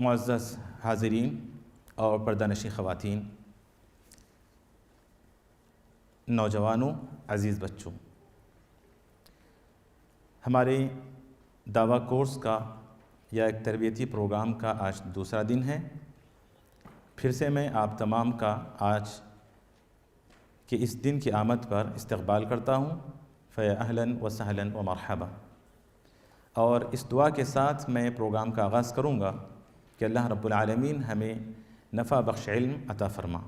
معزز حاضرین اور پردہ نشین خواتین، نوجوانوں، عزیز بچوں، ہمارے دعویٰ کورس کا یا ایک تربیتی پروگرام کا آج دوسرا دن ہے۔ پھر سے میں آپ تمام کا آج کے اس دن کی آمد پر استقبال کرتا ہوں، فیا اہلاً و سہلاً و مرحبا، اور اس دعا کے ساتھ میں پروگرام کا آغاز کروں گا کہ اللہ رب العالمین ہمیں نفع بخش علم عطا فرما۔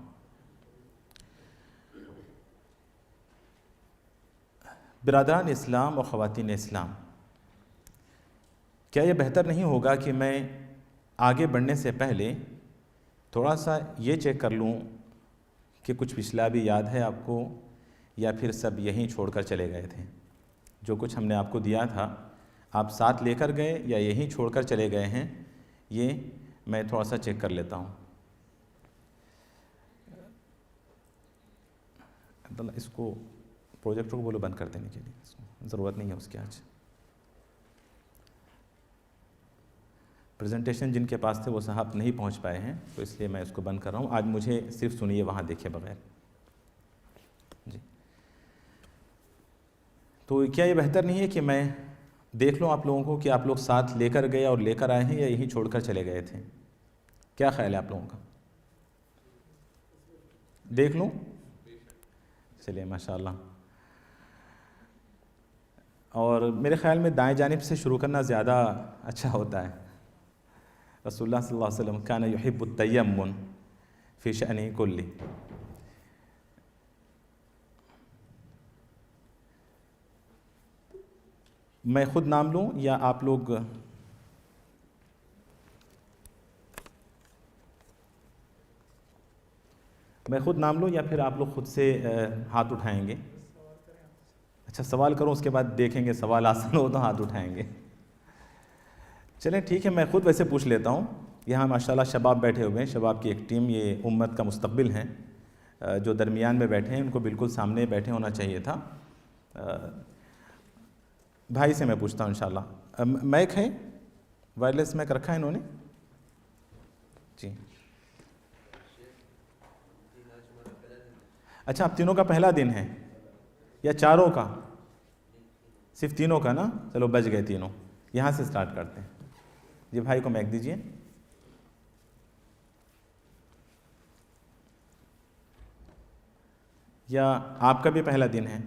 برادران اسلام اور خواتین اسلام، کیا یہ بہتر نہیں ہوگا کہ میں آگے بڑھنے سے پہلے تھوڑا سا یہ چیک کر لوں کہ کچھ پچھلا بھی یاد ہے آپ کو، یا پھر سب یہیں چھوڑ کر چلے گئے تھے؟ جو کچھ ہم نے آپ کو دیا تھا آپ ساتھ لے کر گئے یا یہیں چھوڑ کر چلے گئے ہیں، یہ میں تھوڑا سا چیک کر لیتا ہوں۔ اس کو پروجیکٹر کو بولو بند کر دینے کے لیے، ضرورت نہیں ہے اس کی آج۔ پریزنٹیشن جن کے پاس تھے وہ صاحب نہیں پہنچ پائے ہیں، تو اس لیے میں اس کو بند کر رہا ہوں۔ آج مجھے صرف سنیے، وہاں دیکھے بغیر جی۔ تو کیا یہ بہتر نہیں ہے کہ میں دیکھ لوں آپ لوگوں کو کہ آپ لوگ ساتھ لے کر گئے اور لے کر آئے ہیں یا یہیں چھوڑ کر چلے گئے تھے؟ کیا خیال ہے آپ لوگوں کا؟ دیکھ لوں؟ چلیے ماشاءاللہ۔ اور میرے خیال میں دائیں جانب سے شروع کرنا زیادہ اچھا ہوتا ہے۔ رسول اللہ صلی اللہ علیہ وسلم کان یحب التیمم فی شأنہ کلہ۔ میں خود نام لوں یا آپ لوگ؟ میں خود نام لوں یا پھر آپ لوگ خود سے ہاتھ اٹھائیں گے؟ اچھا سوال کروں، اس کے بعد دیکھیں گے سوال آسان ہو تو ہاتھ اٹھائیں گے۔ چلیں ٹھیک ہے، میں خود ویسے پوچھ لیتا ہوں۔ یہاں ماشاءاللہ شباب بیٹھے ہوئے ہیں، شباب کی ایک ٹیم، یہ امت کا مستقبل ہیں۔ جو درمیان میں بیٹھے ہیں ان کو بالکل سامنے بیٹھے ہونا چاہیے تھا۔ بھائی سے میں پوچھتا ہوں انشاءاللہ، مائک ہے؟ وائرلیس مائک رکھا ہے انہوں نے؟ جی اچھا، آپ تینوں کا پہلا دن ہے یا چاروں کا؟ صرف تینوں کا نا؟ چلو بچ گئے تینوں۔ یہاں سے سٹارٹ کرتے ہیں۔ جی بھائی کو مائک دیجئے۔ یا آپ کا بھی پہلا دن ہے؟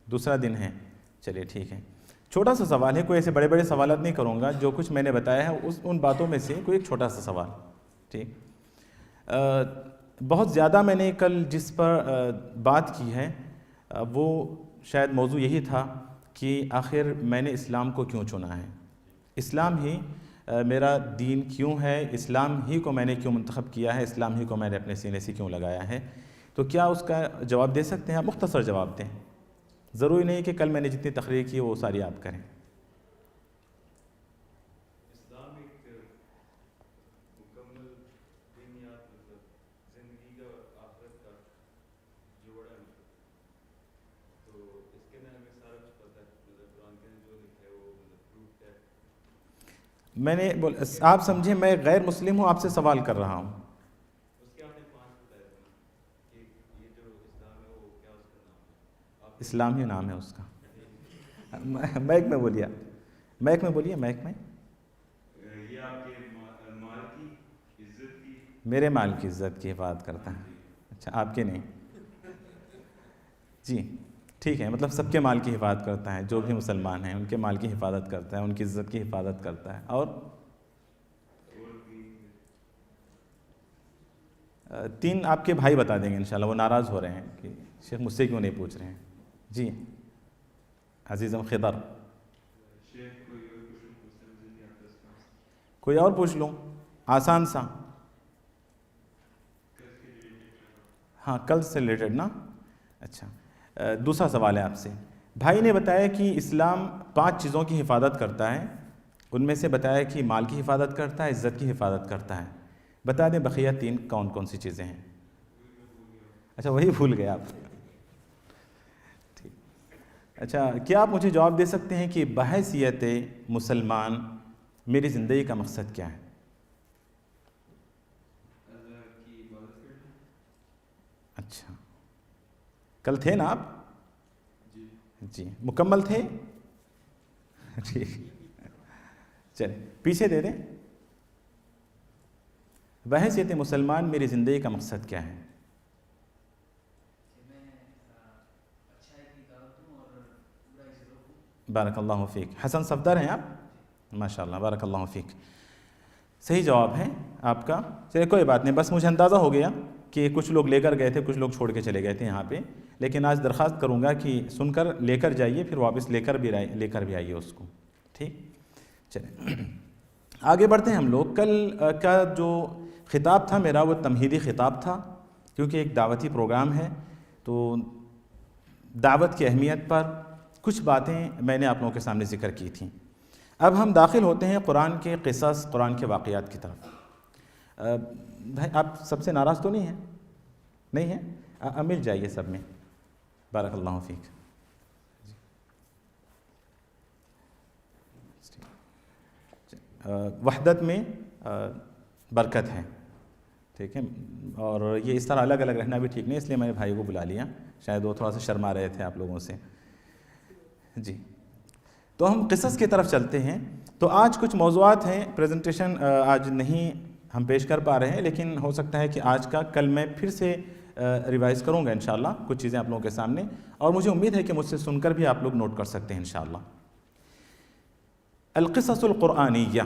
دوسرا دن ہے، چلیے ٹھیک ہے۔ چھوٹا سا سوال ہے، کوئی ایسے بڑے بڑے سوالات نہیں کروں گا، جو کچھ میں نے بتایا ہے ان باتوں میں سے کوئی ایک چھوٹا سا سوال، ٹھیک؟ بہت زیادہ میں نے کل جس پر بات کی ہے وہ شاید موضوع یہی تھا کہ آخر میں نے اسلام کو کیوں چنا ہے، اسلام ہی میرا دین کیوں ہے، اسلام ہی کو میں نے کیوں منتخب کیا ہے، اسلام ہی کو میں نے اپنے سینے سے کیوں لگایا ہے۔ تو کیا اس کا جواب دے سکتے ہیں آپ؟ مختصر جواب دیں، ضروری نہیں کہ کل میں نے جتنی تقریر کی وہ ساری آپ کریں۔ اسلام ایک مکمل دینیات، زندگی کا آخرت کا جوڑا ہے، تو اس کے اندر ہمیں سارا کچھ پتہ ہے، قرآن کے اندر جو لکھا ہے وہ پروف ہے۔ میں نے آپ سمجھیں میں غیر مسلم ہوں، آپ سے سوال کر رہا ہوں۔ اس کے آپ نے 5 بتائے تھے کہ یہ جو اسلام ہے وہ کیا اس کا نام ہے؟ اسلام ہی نام ہے اس کا۔ مائک میں بولیے، مائک میں بولیے، مائک میں۔ یہ آپ کے مال کی عزت کی، میرے مال کی عزت کی حفاظت کرتا ہے؟ اچھا آپ کے نہیں؟ جی ٹھیک ہے، مطلب سب کے مال کی حفاظت کرتا ہے، جو بھی مسلمان ہیں ان کے مال کی حفاظت کرتا ہے، ان کی عزت کی حفاظت کرتا ہے۔ اور 3 آپ کے بھائی بتا دیں گے انشاءاللہ، وہ ناراض ہو رہے ہیں کہ شیخ مجھ سے کیوں نہیں پوچھ رہے ہیں۔ جی عزیزم خضر، کوئی اور پوچھ لوں آسان سا؟ ہاں کل سے ریلیٹڈ نا؟ اچھا دوسرا سوال ہے آپ سے۔ بھائی نے بتایا کہ اسلام 5 چیزوں کی حفاظت کرتا ہے، ان میں سے بتایا کہ مال کی حفاظت کرتا ہے، عزت کی حفاظت کرتا ہے۔ بتا دیں بقیہ 3 کون کون سی چیزیں ہیں؟ اچھا وہی بھول گئے آپ؟ ٹھیک۔ اچھا کیا آپ مجھے جواب دے سکتے ہیں کہ بحیثیت مسلمان میری زندگی کا مقصد کیا ہے؟ اللہ کی عبادت کرنا. اچھا، کل تھے نا آپ؟ جی جی مکمل تھے؟ ٹھیک، چلیں پیچھے دے دیں. بحیثیت مسلمان میری زندگی کا مقصد کیا ہے؟ بارک اللہ فیک. حسن صفدر ہیں آپ؟ ماشاء اللہ، بارک اللہ فیک. صحیح جواب ہے آپ کا. چلے کوئی بات نہیں، بس مجھے اندازہ ہو گیا کہ کچھ لوگ لے کر گئے تھے، کچھ لوگ چھوڑ کے چلے گئے تھے یہاں پہ، لیکن آج درخواست کروں گا کہ سن کر لے کر جائیے، پھر واپس لے کر بھی آئیے اس کو. ٹھیک، چلیں آگے بڑھتے ہیں ہم لوگ. کل کا جو خطاب تھا میرا وہ تمہیدی خطاب تھا، کیونکہ ایک دعوتی پروگرام ہے، تو دعوت کی اہمیت پر کچھ باتیں میں نے آپ لوگوں کے سامنے ذکر کی تھیں. اب ہم داخل ہوتے ہیں قرآن کے قصص، قرآن کے واقعات کی طرف. بھائی آپ سب سے ناراض تو نہیں ہیں؟ نہیں ہیں؟ مل جائیے سب میں. بارک اللہ فیک. وحدت میں برکت ہے، ٹھیک ہے، اور یہ اس طرح الگ الگ رہنا بھی ٹھیک نہیں، اس لیے میں نے بھائی کو بلا لیا، شاید وہ تھوڑا سا شرما رہے تھے آپ لوگوں سے. جی تو ہم قصص کی طرف چلتے ہیں. تو آج کچھ موضوعات ہیں، پریزنٹیشن آج نہیں ہم پیش کر پا رہے ہیں، لیکن ہو سکتا ہے کہ آج کا کل میں پھر سے ریوائز کروں گا انشاءاللہ کچھ چیزیں آپ لوگوں کے سامنے، اور مجھے امید ہے کہ مجھ سے سن کر بھی آپ لوگ نوٹ کر سکتے ہیں انشاءاللہ. القصص القرآنیہ،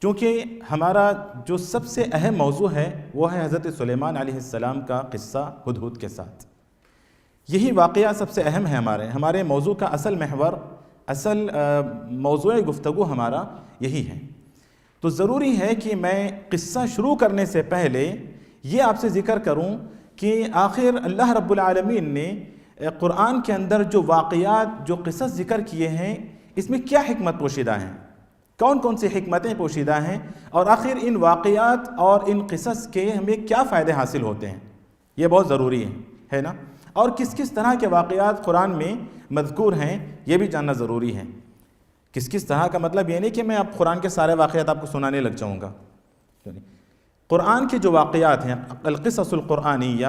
کیونکہ ہمارا جو سب سے اہم موضوع ہے وہ ہے حضرت سلیمان علیہ السلام کا قصہ ہدہد کے ساتھ. یہی واقعہ سب سے اہم ہے ہمارے موضوع کا اصل محور، اصل موضوع گفتگو ہمارا یہی ہے. تو ضروری ہے کہ میں قصہ شروع کرنے سے پہلے یہ آپ سے ذکر کروں کہ آخر اللہ رب العالمین نے قرآن کے اندر جو واقعات، جو قصص ذکر کیے ہیں، اس میں کیا حکمت پوشیدہ ہیں، کون کون سی حکمتیں پوشیدہ ہیں، اور آخر ان واقعات اور ان قصص کے ہمیں کیا فائدے حاصل ہوتے ہیں. یہ بہت ضروری ہے نا. اور کس کس طرح کے واقعات قرآن میں مذکور ہیں یہ بھی جاننا ضروری ہے. کس طرح کا مطلب یہ نہیں کہ میں اب قرآن کے سارے واقعات آپ کو سنانے لگ جاؤں گا. قرآن کے جو واقعات ہیں، القصص القرآنیہ،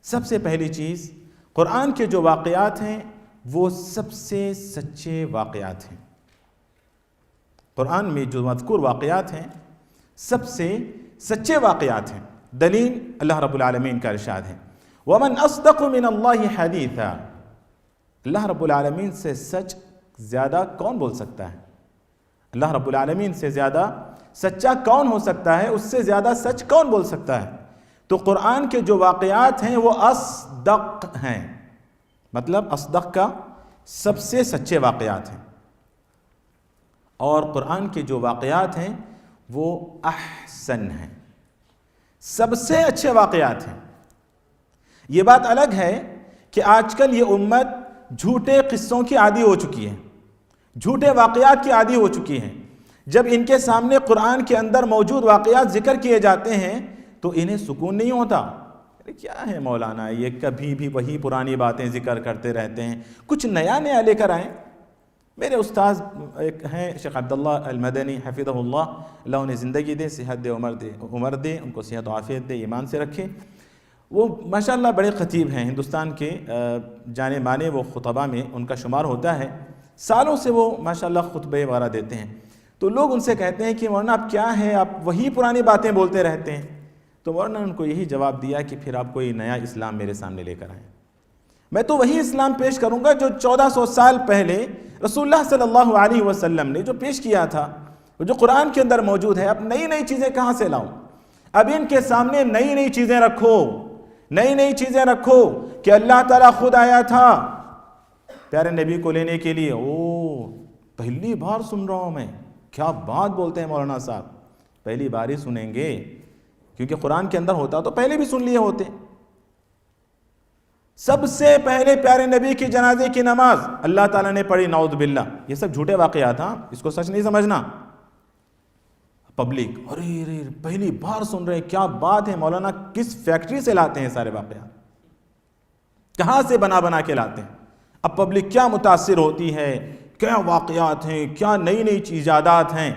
سب سے پہلی چیز قرآن کے جو واقعات ہیں وہ سب سے سچے واقعات ہیں. قرآن میں جو مذکور واقعات ہیں سب سے سچے واقعات ہیں. دلیل اللہ رب العالمین کا ارشاد ہے، وَمَنْ أَصْدَقُ مِنَ اللَّهِ حَدِيثًا. اللہ رب العالمین سے سچ زیادہ کون بول سکتا ہے؟ اللہ رب العالمین سے زیادہ سچا کون ہو سکتا ہے؟ اس سے زیادہ سچ کون بول سکتا ہے؟ تو قرآن کے جو واقعات ہیں وہ اصدق ہیں، مطلب اصدق کا سب سے سچے واقعات ہیں. اور قرآن کے جو واقعات ہیں وہ احسن ہیں، سب سے اچھے واقعات ہیں. یہ بات الگ ہے کہ آج کل یہ امت جھوٹے قصوں کی عادی ہو چکی ہے، جھوٹے واقعات کی عادی ہو چکی ہے. جب ان کے سامنے قرآن کے اندر موجود واقعات ذکر کیے جاتے ہیں تو انہیں سکون نہیں ہوتا. کیا ہے مولانا یہ کبھی بھی وہی پرانی باتیں ذکر کرتے رہتے ہیں، کچھ نیا لے کر آئیں. میرے استاذ ایک ہیں شیخ عبداللہ المدنی حفظہ اللہ، اللہ انہیں زندگی دے، صحت دے، عمر دے، ان کو صحت و عافیت دے، ایمان سے رکھے. وہ ماشاءاللہ بڑے خطیب ہیں، ہندوستان کے جانے مانے وہ خطبہ میں ان کا شمار ہوتا ہے. سالوں سے وہ ماشاءاللہ خطبے وغیرہ دیتے ہیں. تو لوگ ان سے کہتے ہیں کہ مولانا آپ کیا ہے، آپ وہی پرانی باتیں بولتے رہتے ہیں. تو مولانا نے ان کو یہی جواب دیا کہ پھر آپ کوئی نیا اسلام میرے سامنے لے کر آئیں. میں تو وہی اسلام پیش کروں گا جو 1400 سال پہلے رسول اللہ صلی اللہ علیہ وسلم نے جو پیش کیا تھا، جو قرآن کے اندر موجود ہے. اب نئی چیزیں کہاں سے لاؤں؟ اب ان کے سامنے نئی چیزیں رکھو، نئی چیزیں رکھو کہ اللہ تعالیٰ خود آیا تھا پیارے نبی کو لینے کے لیے. پہلی بار سن رہا ہوں میں، کیا بات بولتے ہیں مولانا صاحب. پہلی بار ہی سنیں گے کیونکہ قرآن کے اندر ہوتا تو پہلے بھی سن لیے ہوتے. سب سے پہلے پیارے نبی کی جنازے کی نماز اللہ تعالیٰ نے پڑھی، نعوذ باللہ. یہ سب جھوٹے واقعات ہیں، اس کو سچ نہیں سمجھنا. پبلک ارے پہلی بار سن رہے ہیں، کیا بات ہے مولانا، کس فیکٹری سے لاتے ہیں سارے واقعات، کہاں سے بنا کے لاتے ہیں. اب پبلک کیا متاثر ہوتی ہے، کیا واقعات ہیں، کیا نئی ایجادات ہیں.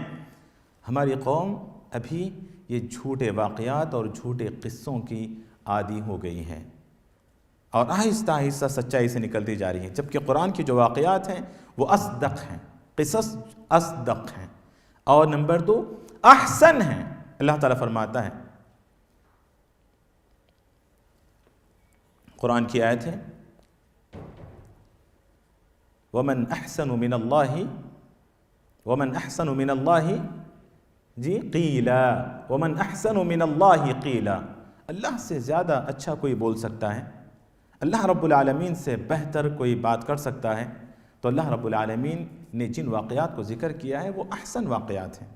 ہماری قوم ابھی یہ جھوٹے واقعات اور جھوٹے قصوں کی عادی ہو گئی ہے اور آہستہ آہستہ سچائی سے نکلتی جا رہی ہے، جبکہ قرآن کی جو واقعات ہیں وہ اصدق ہیں، قصص اصدق ہیں، اور نمبر 2 احسن ہیں۔ اللہ تعالیٰ فرماتا ہے، قرآن کی آیت ہے، وَمَنْ أَحْسَنُ مِنَ اللَّهِ جی قیلا، وَمَنْ أَحْسَنُ مِنَ اللَّهِ قیلا، اللہ سے زیادہ اچھا کوئی بول سکتا ہے، اللہ رب العالمین سے بہتر کوئی بات کر سکتا ہے؟ تو اللہ رب العالمین نے جن واقعات کو ذکر کیا ہے وہ احسن واقعات ہیں۔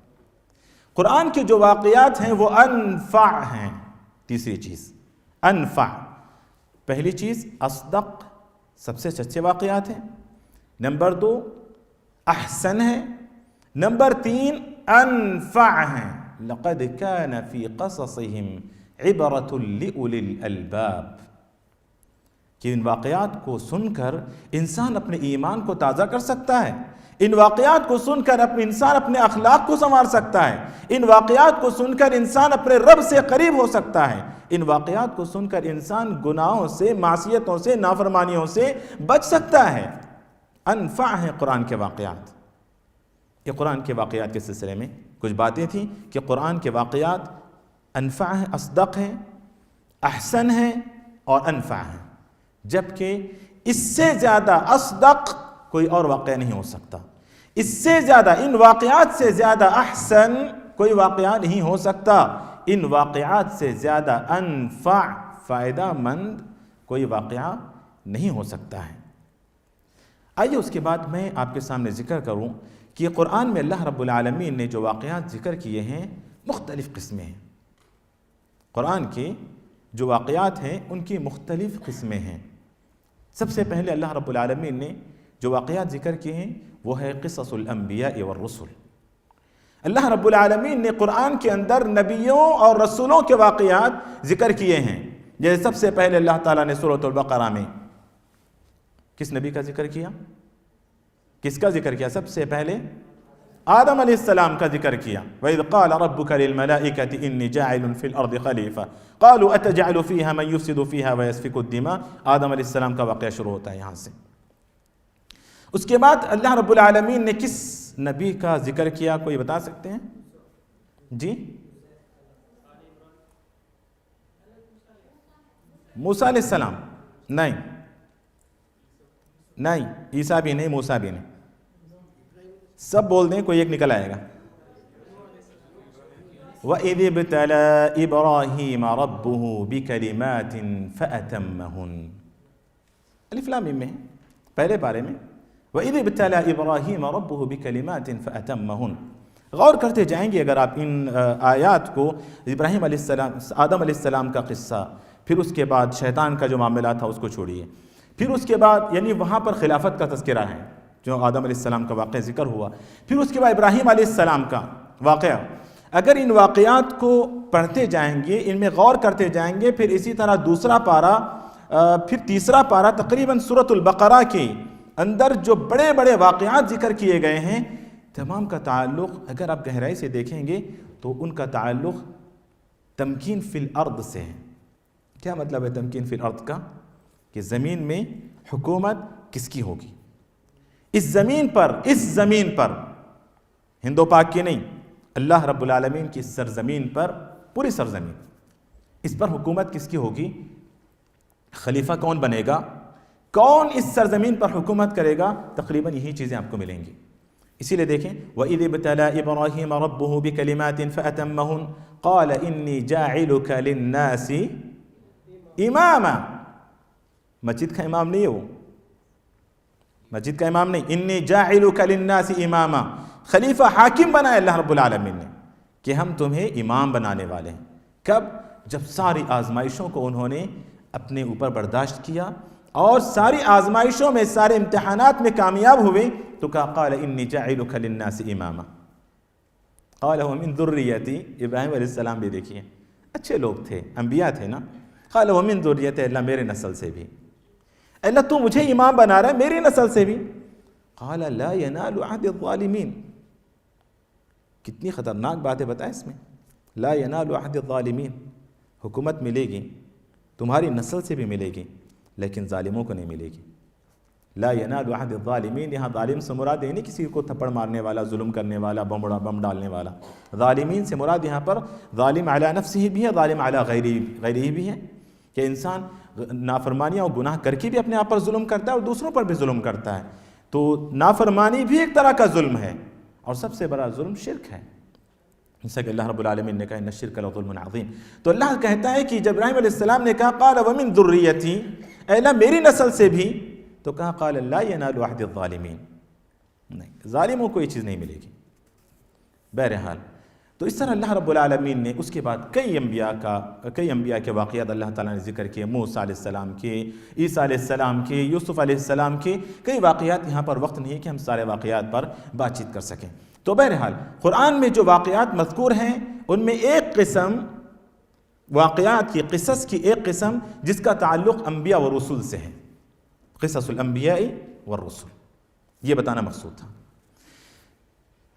قرآن کے جو واقعات ہیں وہ انفع ہیں۔ تیسری چیز انفع، پہلی چیز اصدق، سب سے سچے واقعات ہیں، نمبر 2 احسن ہے، نمبر 3 انفع ہیں۔ لقد كان في قصصهم عبرة لأولي الألباب، کہ ان واقعات کو سن کر انسان اپنے ایمان کو تازہ کر سکتا ہے، ان واقعات کو سن کر انسان اپنے اخلاق کو سنوار سکتا ہے، ان واقعات کو سن کر انسان اپنے رب سے قریب ہو سکتا ہے، ان واقعات کو سن کر انسان گناہوں سے، معصیتوں سے، نافرمانیوں سے بچ سکتا ہے۔ انفع ہیں قرآن کے واقعات۔ یہ قرآن کے واقعات کے سلسلے میں کچھ باتیں تھیں کہ قرآن کے واقعات انفع ہیں، اصدق ہیں، احسن ہیں اور انفع ہیں، جبکہ اس سے زیادہ اصدق کوئی اور واقعہ نہیں ہو سکتا، اس سے زیادہ، ان واقعات سے زیادہ احسن کوئی واقعہ نہیں ہو سکتا، ان واقعات سے زیادہ انفع، فائدہ مند کوئی واقعہ نہیں ہو سکتا ہے۔ آئیے اس کے بعد میں آپ کے سامنے ذکر کروں کہ قرآن میں اللہ رب العالمین نے جو واقعات ذکر کیے ہیں مختلف قسمیں ہیں۔ قرآن کے جو واقعات ہیں ان کی مختلف قسمیں ہیں۔ سب سے پہلے اللہ رب العالمین نے جو واقعات ذکر کیے ہیں وہ ہے قصص الانبیاء والرسل۔ اللہ رب العالمین نے قرآن کے اندر نبیوں اور رسولوں کے واقعات ذکر کیے ہیں۔ جیسے سب سے پہلے اللہ تعالیٰ نے سورۃ البقرہ میں کس نبی کا ذکر کیا؟ کس کا ذکر کیا؟ سب سے پہلے آدم علیہ السلام کا ذکر کیا۔ وَإِذْ قَالَ رَبُّكَ لِلْمَلَائِكَةِ إِنِّي جَاعِلٌ فِي الْأَرْضِ خَلِيفَةً قَالُوا أَتَجْعَلُ فِيهَا مَن يُفْسِدُ فِيهَا وَيَسْفِكُ الدِّمَاءَ۔ آدم علیہ السلام کا واقعہ شروع ہوتا ہے یہاں سے۔ اس کے بعد اللہ رب العالمین نے کس نبی کا ذکر کیا، کوئی بتا سکتے ہیں؟ جی موسیٰ علیہ السلام؟ نہیں، عیسیٰ بھی نہیں، موسیٰ بھی نہیں، سب بول دیں کوئی ایک نکل آئے گا۔ وَإِذِ ابْتَلَىٰ إِبْرَاهِيمَ رَبُّهُ بِكَلِمَاتٍ فَأَتَمَّهُنَّ، الف لام میم میں پہلے پارے میں وَإِذِ ابْتَلَىٰ إِبْرَاهِيمَ رَبُّهُ بِكَلِمَاتٍ فَأَتَمَّهُنَّ۔ غور کرتے جائیں گے اگر آپ ان آیات کو، ابراہیم علیہ السلام، آدم علیہ السلام کا قصہ، پھر اس کے بعد شیطان کا جو معاملہ تھا اس کو چھوڑیے، پھر اس کے بعد یعنی وہاں پر خلافت کا تذکرہ ہے جو آدم علیہ السلام کا واقعہ ذکر ہوا، پھر اس کے بعد ابراہیم علیہ السلام کا واقعہ، اگر ان واقعات کو پڑھتے جائیں گے، ان میں غور کرتے جائیں گے، پھر اسی طرح دوسرا پارہ، پھر تیسرا پارہ، تقریباً سورۃ البقرہ کے اندر جو بڑے بڑے واقعات ذکر کیے گئے ہیں، تمام کا تعلق اگر آپ گہرائی سے دیکھیں گے تو ان کا تعلق تمکین فی الارض سے ہے۔ کیا مطلب ہے تمکین فی الارض کا؟ کہ زمین میں حکومت کس کی ہوگی، اس زمین پر ہندو پاک کی نہیں، اللہ رب العالمین کی سرزمین پر، پوری سرزمین، اس پر حکومت کس کی ہوگی، خلیفہ کون بنے گا، کون اس سرزمین پر حکومت کرے گا، تقریباً یہی چیزیں آپ کو ملیں گی۔ اسی لیے دیکھیں وَإِذِ ابْتَلَىٰ إِبْرَاهِيمَ رَبُّهُ بِكَلِمَاتٍ فَأَتَمَّهُنَّ قَالَ إِنِّي جَاعِلُكَ لِلنَّاسِ إِمَامًا، مسجد کا امام نہیں ہے وہ، مسجد کا امام نہیں، انی جاعلک للناس اماما، خلیفہ حاکم بنایا اللہ رب العالمین نے کہ ہم تمہیں امام بنانے والے ہیں۔ کب؟ جب ساری آزمائشوں کو انہوں نے اپنے اوپر برداشت کیا اور ساری آزمائشوں میں، سارے امتحانات میں کامیاب ہوئے تو کہا قال انی جاعلک للناس اماما، قال هو من ذریتی، ابراہیم علیہ السلام بھی دیکھیے اچھے لوگ تھے، انبیاء تھے نا، قال هو من ذریتی، اللہ میرے نسل سے بھی، اللہ تو مجھے امام بنا رہا ہے میری نسل سے بھی، قال لا ینال عہد الظالمین، کتنی خطرناک باتیں بتائیں اس میں. لا ینال عہد الظالمین، حکومت ملے گی تمہاری نسل سے بھی ملے گی لیکن ظالموں کو نہیں ملے گی. لا ینال عہد الظالمین، یہاں ظالم سے مراد یہ نہیں کسی کو تھپڑ مارنے والا، ظلم کرنے والا، بم ڈالنے والا. ظالمین سے مراد یہاں پر ظالم علی نفسہ بھی ہے، ظالم علی غیرہ بھی ہے، کہ انسان نافرمانیاں اور گناہ کر کے بھی اپنے آپ پر ظلم کرتا ہے اور دوسروں پر بھی ظلم کرتا ہے. تو نافرمانی بھی ایک طرح کا ظلم ہے، اور سب سے بڑا ظلم شرک ہے، جیسا کہ اللہ رب العالمین نے کہا ان الشرک لظلم عظیم. تو اللہ کہتا ہے کہ جب ابراہیم علیہ السلام نے کہا قال ومن ذریتی، اے اللہ میری نسل سے بھی، تو کہا قال لا ینال عہد الظالمین، نہیں، ظالموں کو یہ چیز نہیں ملے گی. بہرحال تو اس طرح اللہ رب العالمین نے اس کے بعد کئی انبیاء کے واقعات اللہ تعالیٰ نے ذکر کیے، موسیٰ علیہ السلام کے، عیسیٰ علیہ السلام کے، یوسف علیہ السلام کے کئی واقعات. یہاں پر وقت نہیں ہے کہ ہم سارے واقعات پر بات چیت کر سکیں. تو بہرحال قرآن میں جو واقعات مذکور ہیں ان میں ایک قسم واقعات کی، قصص کی ایک قسم جس کا تعلق انبیاء و رسول سے ہے، قصص الانبیاء والرسل، یہ بتانا مقصود تھا.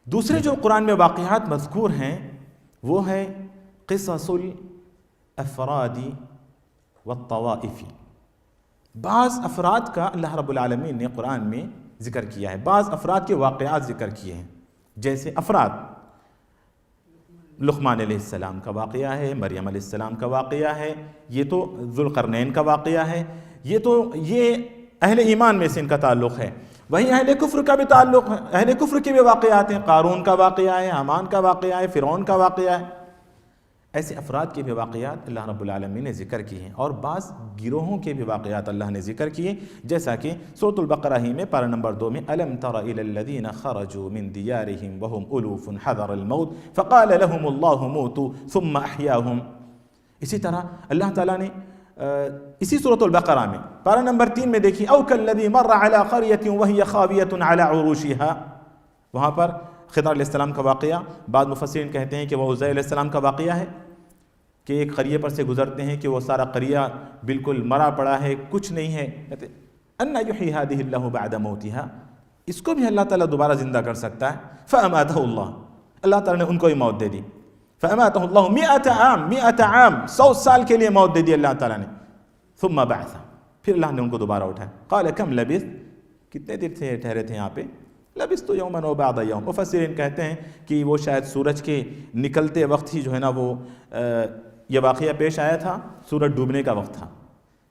دوسرے جو قرآن میں واقعات مذکور ہیں وہ ہے قصص الافراد والطوائف. بعض افراد کا اللہ رب العالمین نے قرآن میں ذکر کیا ہے، بعض افراد کے واقعات ذکر کیے ہیں. جیسے افراد، لقمان علیہ السلام کا واقعہ ہے، مریم علیہ السلام کا واقعہ ہے، یہ تو ذوالقرنین کا واقعہ ہے، یہ اہل ایمان میں سے ان کا تعلق ہے. وہیں اہل کفر کا بھی تعلق ہے، اہل کفر کے بھی واقعات ہیں، قارون کا واقعہ ہے، حامان کا واقعہ ہے، فرعون کا واقعہ ہے. ایسے افراد کے بھی واقعات اللہ رب العالمین نے ذکر کیے ہیں، اور بعض گروہوں کے بھی واقعات اللہ نے ذکر کیے، جیسا کہ سورۃ البقرہ ہی میں پارہ نمبر 2 میں الم تر الی الذین خرجوا من دیارہم وهم الوف حذر الموت فقال لهم اللہ موتوا ثم احیاهم. اسی طرح اللہ تعالیٰ نے اسی سورۃ البقرہ میں پارہ نمبر 3 میں دیکھیے او کالذی مر علی قریۃ وہی خاویۃ علی عروشها، وہاں پر خضر علیہ السلام کا واقعہ، بعض مفسرین کہتے ہیں کہ وہ عزیر علیہ السلام کا واقعہ ہے کہ ایک قریے پر سے گزرتے ہیں کہ وہ سارا قریہ بالکل مرا پڑا ہے، کچھ نہیں ہے. کہتے ان یحیی ہذہ اللہ بعد موتها، اس کو بھی اللہ تعالیٰ دوبارہ زندہ کر سکتا ہے. فاماتہ اللہ تعالیٰ نے ان کو ہی موت دے دی. فاماتہ اللہ 100 عام 100 سال کے لیے موت دے دی اللہ تعالیٰ نے. ثم بعث، پھر اللہ نے ان کو دوبارہ اٹھایا. قال کم لبثت، کتنے دیر سے ٹھہرے تھے یہاں پہ؟ لبثت یوما و بعض یوم. مفسرین کہتے ہیں کہ وہ شاید سورج کے نکلتے وقت ہی جو ہے نا وہ یہ واقعہ پیش آیا تھا، سورج ڈوبنے کا وقت تھا.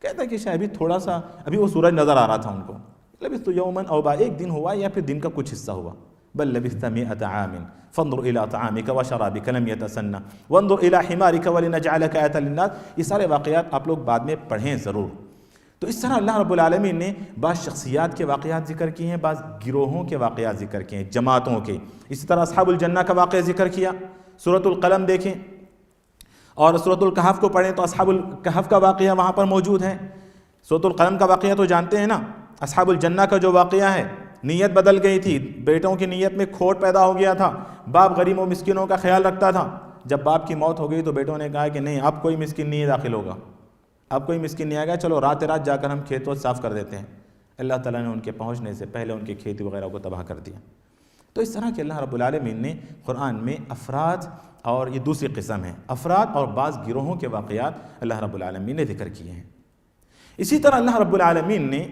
کہتا ہے کہ شاید بھی تھوڑا سا ابھی وہ سورج نظر آ رہا تھا ان کو. لبثت یوما او بعض، ایک دن ہوا یا پھر دن کا کچھ حصہ ہوا. بل لبثت 100 عام فانظر الى طعامك وشرابك لم يتسنى وانظر الى حمارك ولنجعلك آية للناس. یہ سارے واقعات آپ لوگ بعد میں پڑھیں ضرور. تو اس طرح اللہ رب العالمین نے بعض شخصیات کے واقعات ذکر کیے ہیں، بعض گروہوں کے واقعات ذکر کیے ہیں، جماعتوں کے. اسی طرح اصحاب الجنہ کا واقعہ ذکر کیا. سورۃ القلم دیکھیں اور سورۃ الکہف کو پڑھیں تو اصحاب الکہف کا واقعہ وہاں پر موجود ہے. سورۃ القلم کا واقعہ تو جانتے ہیں نا. اصحاب الجنہ کا جو واقعہ ہے، نیت بدل گئی تھی، بیٹوں کی نیت میں کھوٹ پیدا ہو گیا تھا. باپ غریب و مسکینوں کا خیال رکھتا تھا. جب باپ کی موت ہو گئی تو بیٹوں نے کہا کہ نہیں، اب کوئی مسکین نہیں داخل ہوگا، اب کوئی مسکین نہیں آئے گا، چلو رات جا کر ہم کھیت و صاف کر دیتے ہیں. اللہ تعالیٰ نے ان کے پہنچنے سے پہلے ان کی کھیتی وغیرہ کو تباہ کر دیا. تو اس طرح کہ اللہ رب العالمین نے قرآن میں افراد، اور یہ دوسری قسم ہے، افراد اور بعض گروہوں کے واقعات اللہ رب العالمین نے ذکر کیے ہیں. اسی طرح اللہ رب العالمین نے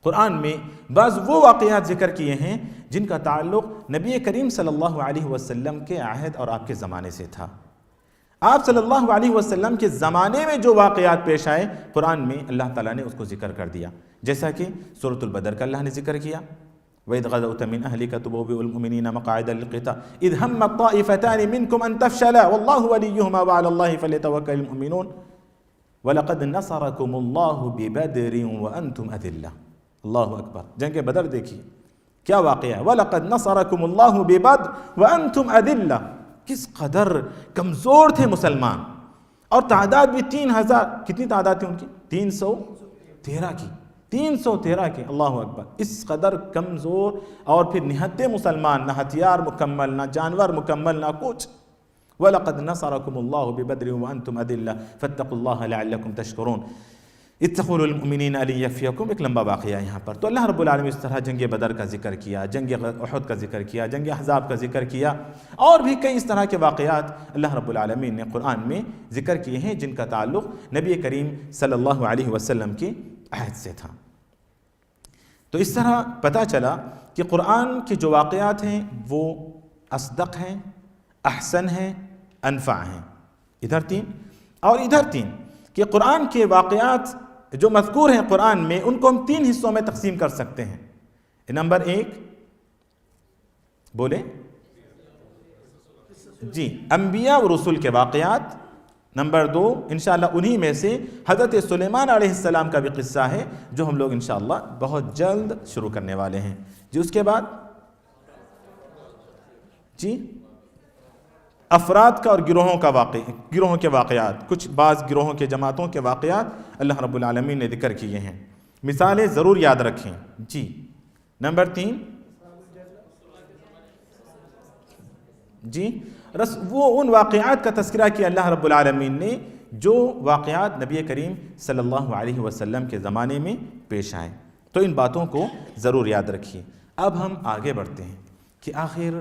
قرآن میں بعض وہ واقعات ذکر کیے ہیں جن کا تعلق نبی کریم صلی اللہ علیہ وسلم کے عہد اور آپ کے زمانے سے تھا. آپ صلی اللہ علیہ وسلم کے زمانے میں جو واقعات پیش آئے قرآن میں اللہ تعالیٰ نے اس کو ذکر کر دیا. جیسا کہ سورۃ البدر کا اللہ نے ذکر کیا، وَإِذْ غَدَوْتَ مِنْ أَهْلِكَ تُبَوِّئُ الْمُؤْمِنِينَ مَقْعَدَ لِلْقِتَالِ إِذْ هَمَّ الطَّائِفَتَانِ مِنْكُمْ أَنْ تَفْشَلَا وَاللَّهُ وَلِيُّهُمَا وَعَلَى اللَّهِ فَلْيَتَوَكَّلِ الْمُؤْمِنُونَ وَلَقَدْ نَصَرَكُمُ اللَّهُ بِبَدْرٍ وَأَنْتُمْ أَذِلَّةٌ. اللہ اکبر. جنگ بدر دیکھیے کیا واقعہ ہے. وَلَقَدْ نَصَرَكُمُ اللَّهُ بِبَدْرٍ وَأَنْتُمْ أَذِلَّةٌ. کس قدر کمزور تھے مسلمان، اور تعداد بھی 3000. کتنی تعداد تھی ان کی؟ 313 کی. 313 کے. اللہ اکبر. اس قدر کمزور اور پھر نہتے مسلمان، نہ ہتھیار مکمل، نہ جانور مکمل، نہ کچھ. وَلَقَدْ نَصَرَكُمُ اللَّهُ بِبَدْرٍ وَأَنْتُمْ أَذِلَّةٌ فَاتَّقُوا اللَّهَ لَعَلَّكُمْ تَشْكُرُونَ. اتقوا للمؤمنین ان یکفیکم، ایک لمبا واقعہ ہے یہاں پر. تو اللہ رب العالمین اس طرح جنگ بدر کا ذکر کیا، جنگ احد کا ذکر کیا، جنگ احزاب کا ذکر کیا، اور بھی کئی اس طرح کے واقعات اللہ رب العالمین نے قرآن میں ذکر کیے ہیں جن کا تعلق نبی کریم صلی اللہ علیہ وسلم کے عہد سے تھا. تو اس طرح پتہ چلا کہ قرآن کے جو واقعات ہیں وہ اصدق ہیں، احسن ہیں، انفع ہیں. ادھر 3 اور ادھر 3 کہ قرآن کے واقعات جو مذکور ہیں قرآن میں ان کو ہم 3 حصوں میں تقسیم کر سکتے ہیں. نمبر 1 بولے جی انبیاء و رسول کے واقعات. نمبر 2 انشاءاللہ انہی میں سے حضرت سلیمان علیہ السلام کا بھی قصہ ہے جو ہم لوگ انشاءاللہ بہت جلد شروع کرنے والے ہیں. جی اس کے بعد جی افراد کا اور گروہوں کے واقعات، کچھ بعض گروہوں کے جماعتوں کے واقعات اللہ رب العالمین نے ذکر کیے ہیں. مثالیں ضرور یاد رکھیں. جی نمبر 3 جی وہ ان واقعات کا تذکرہ کیا اللہ رب العالمین نے جو واقعات نبی کریم صلی اللہ علیہ وسلم کے زمانے میں پیش آئے. تو ان باتوں کو ضرور یاد رکھیے. اب ہم آگے بڑھتے ہیں کہ آخر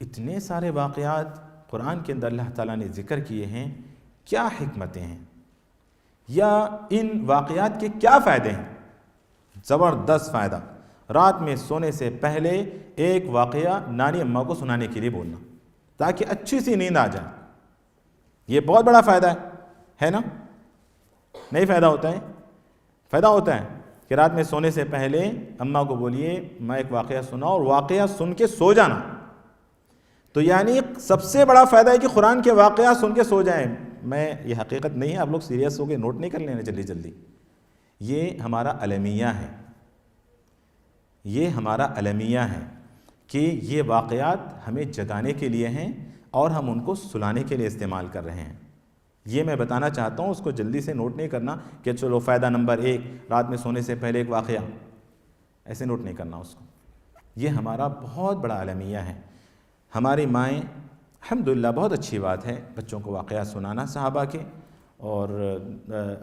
اتنے سارے واقعات قرآن کے اندر اللہ تعالیٰ نے ذکر کیے ہیں، کیا حکمتیں ہیں یا ان واقعات کے کیا فائدے ہیں؟ زبردست فائدہ. رات میں سونے سے پہلے ایک واقعہ نانی اماں کو سنانے کے لیے بولنا تاکہ اچھی سی نیند آ جائے. یہ بہت بڑا فائدہ ہے نا؟ نہیں فائدہ ہوتا ہے؟ فائدہ ہوتا ہے کہ رات میں سونے سے پہلے اماں کو بولیے میں ایک واقعہ سنا، اور واقعہ سن کے سو جانا. تو یعنی سب سے بڑا فائدہ ہے کہ قرآن کے واقعہ سن کے سو جائیں. میں یہ حقیقت نہیں ہے، آپ لوگ سیریس ہو کے نوٹ نہیں کر لینا جلدی. یہ ہمارا المیہ ہے، یہ ہمارا المیہ ہے کہ یہ واقعات ہمیں جگانے کے لیے ہیں اور ہم ان کو سلانے کے لیے استعمال کر رہے ہیں. یہ میں بتانا چاہتا ہوں، اس کو جلدی سے نوٹ نہیں کرنا کہ چلو فائدہ نمبر 1 رات میں سونے سے پہلے ایک واقعہ، ایسے نوٹ نہیں کرنا اس کو. یہ ہمارا بہت بڑا المیہ ہے. ہماری مائیں الحمدللہ بہت اچھی بات ہے بچوں کو واقعات سنانا صحابہ کے اور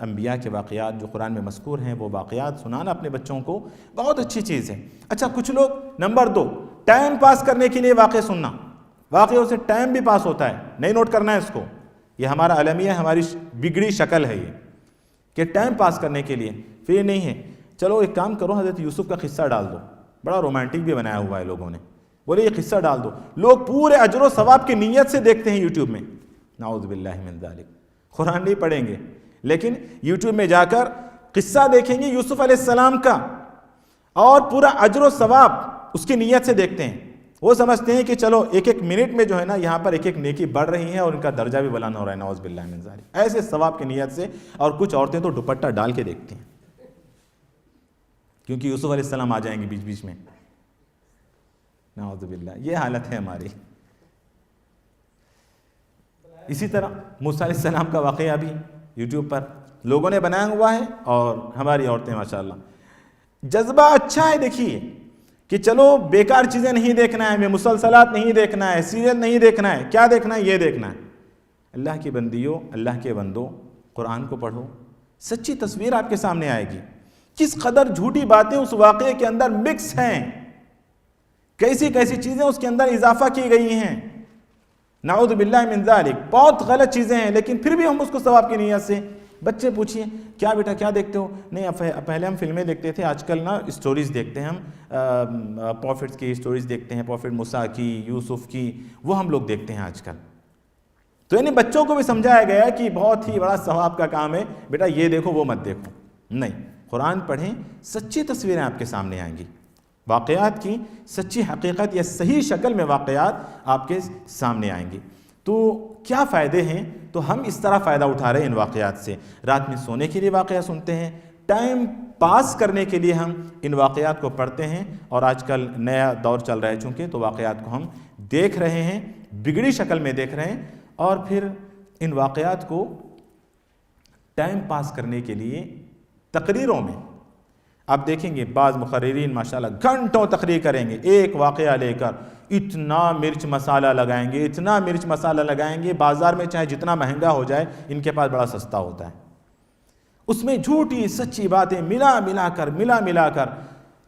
انبیاء کے واقعات جو قرآن میں مذکور ہیں وہ واقعات سنانا اپنے بچوں کو بہت اچھی چیز ہے. اچھا کچھ لوگ نمبر 2 ٹائم پاس کرنے کے لیے واقع سننا، واقعوں سے ٹائم بھی پاس ہوتا ہے، نہیں نوٹ کرنا ہے اس کو. یہ ہمارا المیہ، ہماری بگڑی شکل ہے یہ کہ ٹائم پاس کرنے کے لیے. پھر یہ نہیں ہے چلو ایک کام کرو حضرت یوسف کا قصہ ڈال دو، بڑا رومانٹک بھی بنایا ہوا ہے لوگوں نے، بولے یہ قصہ ڈال دو. لوگ پورے اجر و ثواب کی نیت سے دیکھتے ہیں یوٹیوب میں. نعوذ باللہ من ذالک. قرآن نہیں پڑھیں گے لیکن یوٹیوب میں جا کر قصہ دیکھیں گے یوسف علیہ السلام کا اور پورا اجر و ثواب اس کی نیت سے دیکھتے ہیں. وہ سمجھتے ہیں کہ چلو ایک ایک منٹ میں جو ہے نا یہاں پر ایک ایک نیکی بڑھ رہی ہے اور ان کا درجہ بھی بلند ہو رہا ہے. نعوذ باللہ من ذالک. ایسے ثواب کی نیت سے. اور کچھ عورتیں تو دوپٹہ ڈال کے دیکھتی ہیں کیونکہ یوسف علیہ السلام آ جائیں گے بیچ بیچ میں. نعوذ باللہ. یہ حالت ہے ہماری. اسی طرح موسیٰ علیہ السلام کا واقعہ بھی یوٹیوب پر لوگوں نے بنایا ہوا ہے اور ہماری عورتیں ماشاءاللہ جذبہ اچھا ہے. دیکھیے کہ چلو بیکار چیزیں نہیں دیکھنا ہے، ہمیں مسلسلات نہیں دیکھنا ہے، سیریل نہیں دیکھنا ہے. کیا دیکھنا ہے؟ یہ دیکھنا ہے. اللہ کی بندیوں، اللہ کے بندوں، قرآن کو پڑھو، سچی تصویر آپ کے سامنے آئے گی. کس قدر جھوٹی باتیں اس واقعے کے اندر مکس ہیں، کیسی کیسی چیزیں اس کے اندر اضافہ کی گئی ہیں. نعوذ باللہ من ذالک. بہت غلط چیزیں ہیں لیکن پھر بھی ہم اس کو ثواب کی نیت سے. بچے پوچھئے کیا بیٹا کیا دیکھتے ہو؟ نہیں پہلے ہم فلمیں دیکھتے تھے، آج کل نا اسٹوریز دیکھتے ہیں ہم، پروفٹس کی اسٹوریز دیکھتے ہیں، پروفٹ موسیٰ کی، یوسف کی، وہ ہم لوگ دیکھتے ہیں آج کل. تو یعنی بچوں کو بھی سمجھایا گیا کہ بہت ہی بڑا ثواب کا کام ہے، بیٹا یہ دیکھو وہ مت دیکھو. نہیں، قرآن پڑھیں، سچی تصویریں آپ کے سامنے آئیں گی. واقعات کی سچی حقیقت یا صحیح شکل میں واقعات آپ کے سامنے آئیں گی. تو کیا فائدے ہیں؟ تو ہم اس طرح فائدہ اٹھا رہے ہیں ان واقعات سے. رات میں سونے کے لیے واقعہ سنتے ہیں، ٹائم پاس کرنے کے لیے ہم ان واقعات کو پڑھتے ہیں. اور آج کل نیا دور چل رہا ہے چونکہ، تو واقعات کو ہم دیکھ رہے ہیں، بگڑی شکل میں دیکھ رہے ہیں. اور پھر ان واقعات کو ٹائم پاس کرنے کے لیے تقریروں میں آپ دیکھیں گے بعض مقررین ماشاءاللہ گھنٹوں تقریر کریں گے، ایک واقعہ لے کر اتنا مرچ مسالہ لگائیں گے، اتنا مرچ مسالہ لگائیں گے، بازار میں چاہے جتنا مہنگا ہو جائے ان کے پاس بڑا سستا ہوتا ہے. اس میں جھوٹی سچی باتیں ملا ملا کر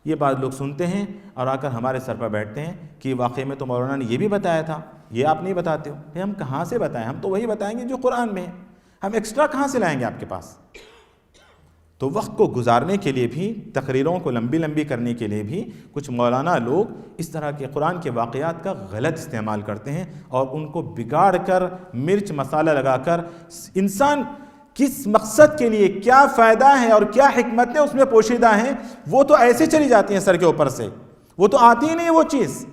یہ بات لوگ سنتے ہیں اور آ کر ہمارے سر پر بیٹھتے ہیں کہ واقعی میں تو مولانا نے یہ بھی بتایا تھا، یہ آپ نہیں بتاتے ہو۔ ہم کہاں سے بتائیں؟ ہم تو وہی بتائیں گے جو قرآن میں ہے، ہم ایکسٹرا کہاں سے لائیں گے آپ کے پاس؟ تو وقت کو گزارنے کے لیے بھی، تقریروں کو لمبی کرنے کے لیے بھی کچھ مولانا لوگ اس طرح کے قرآن کے واقعات کا غلط استعمال کرتے ہیں اور ان کو بگاڑ کر، مرچ مسالہ لگا کر، انسان کس مقصد کے لیے کیا فائدہ ہے اور کیا حکمتیں اس میں پوشیدہ ہیں وہ تو ایسے چلی جاتی ہیں سر کے اوپر سے، وہ تو آتی ہی نہیں وہ چیز۔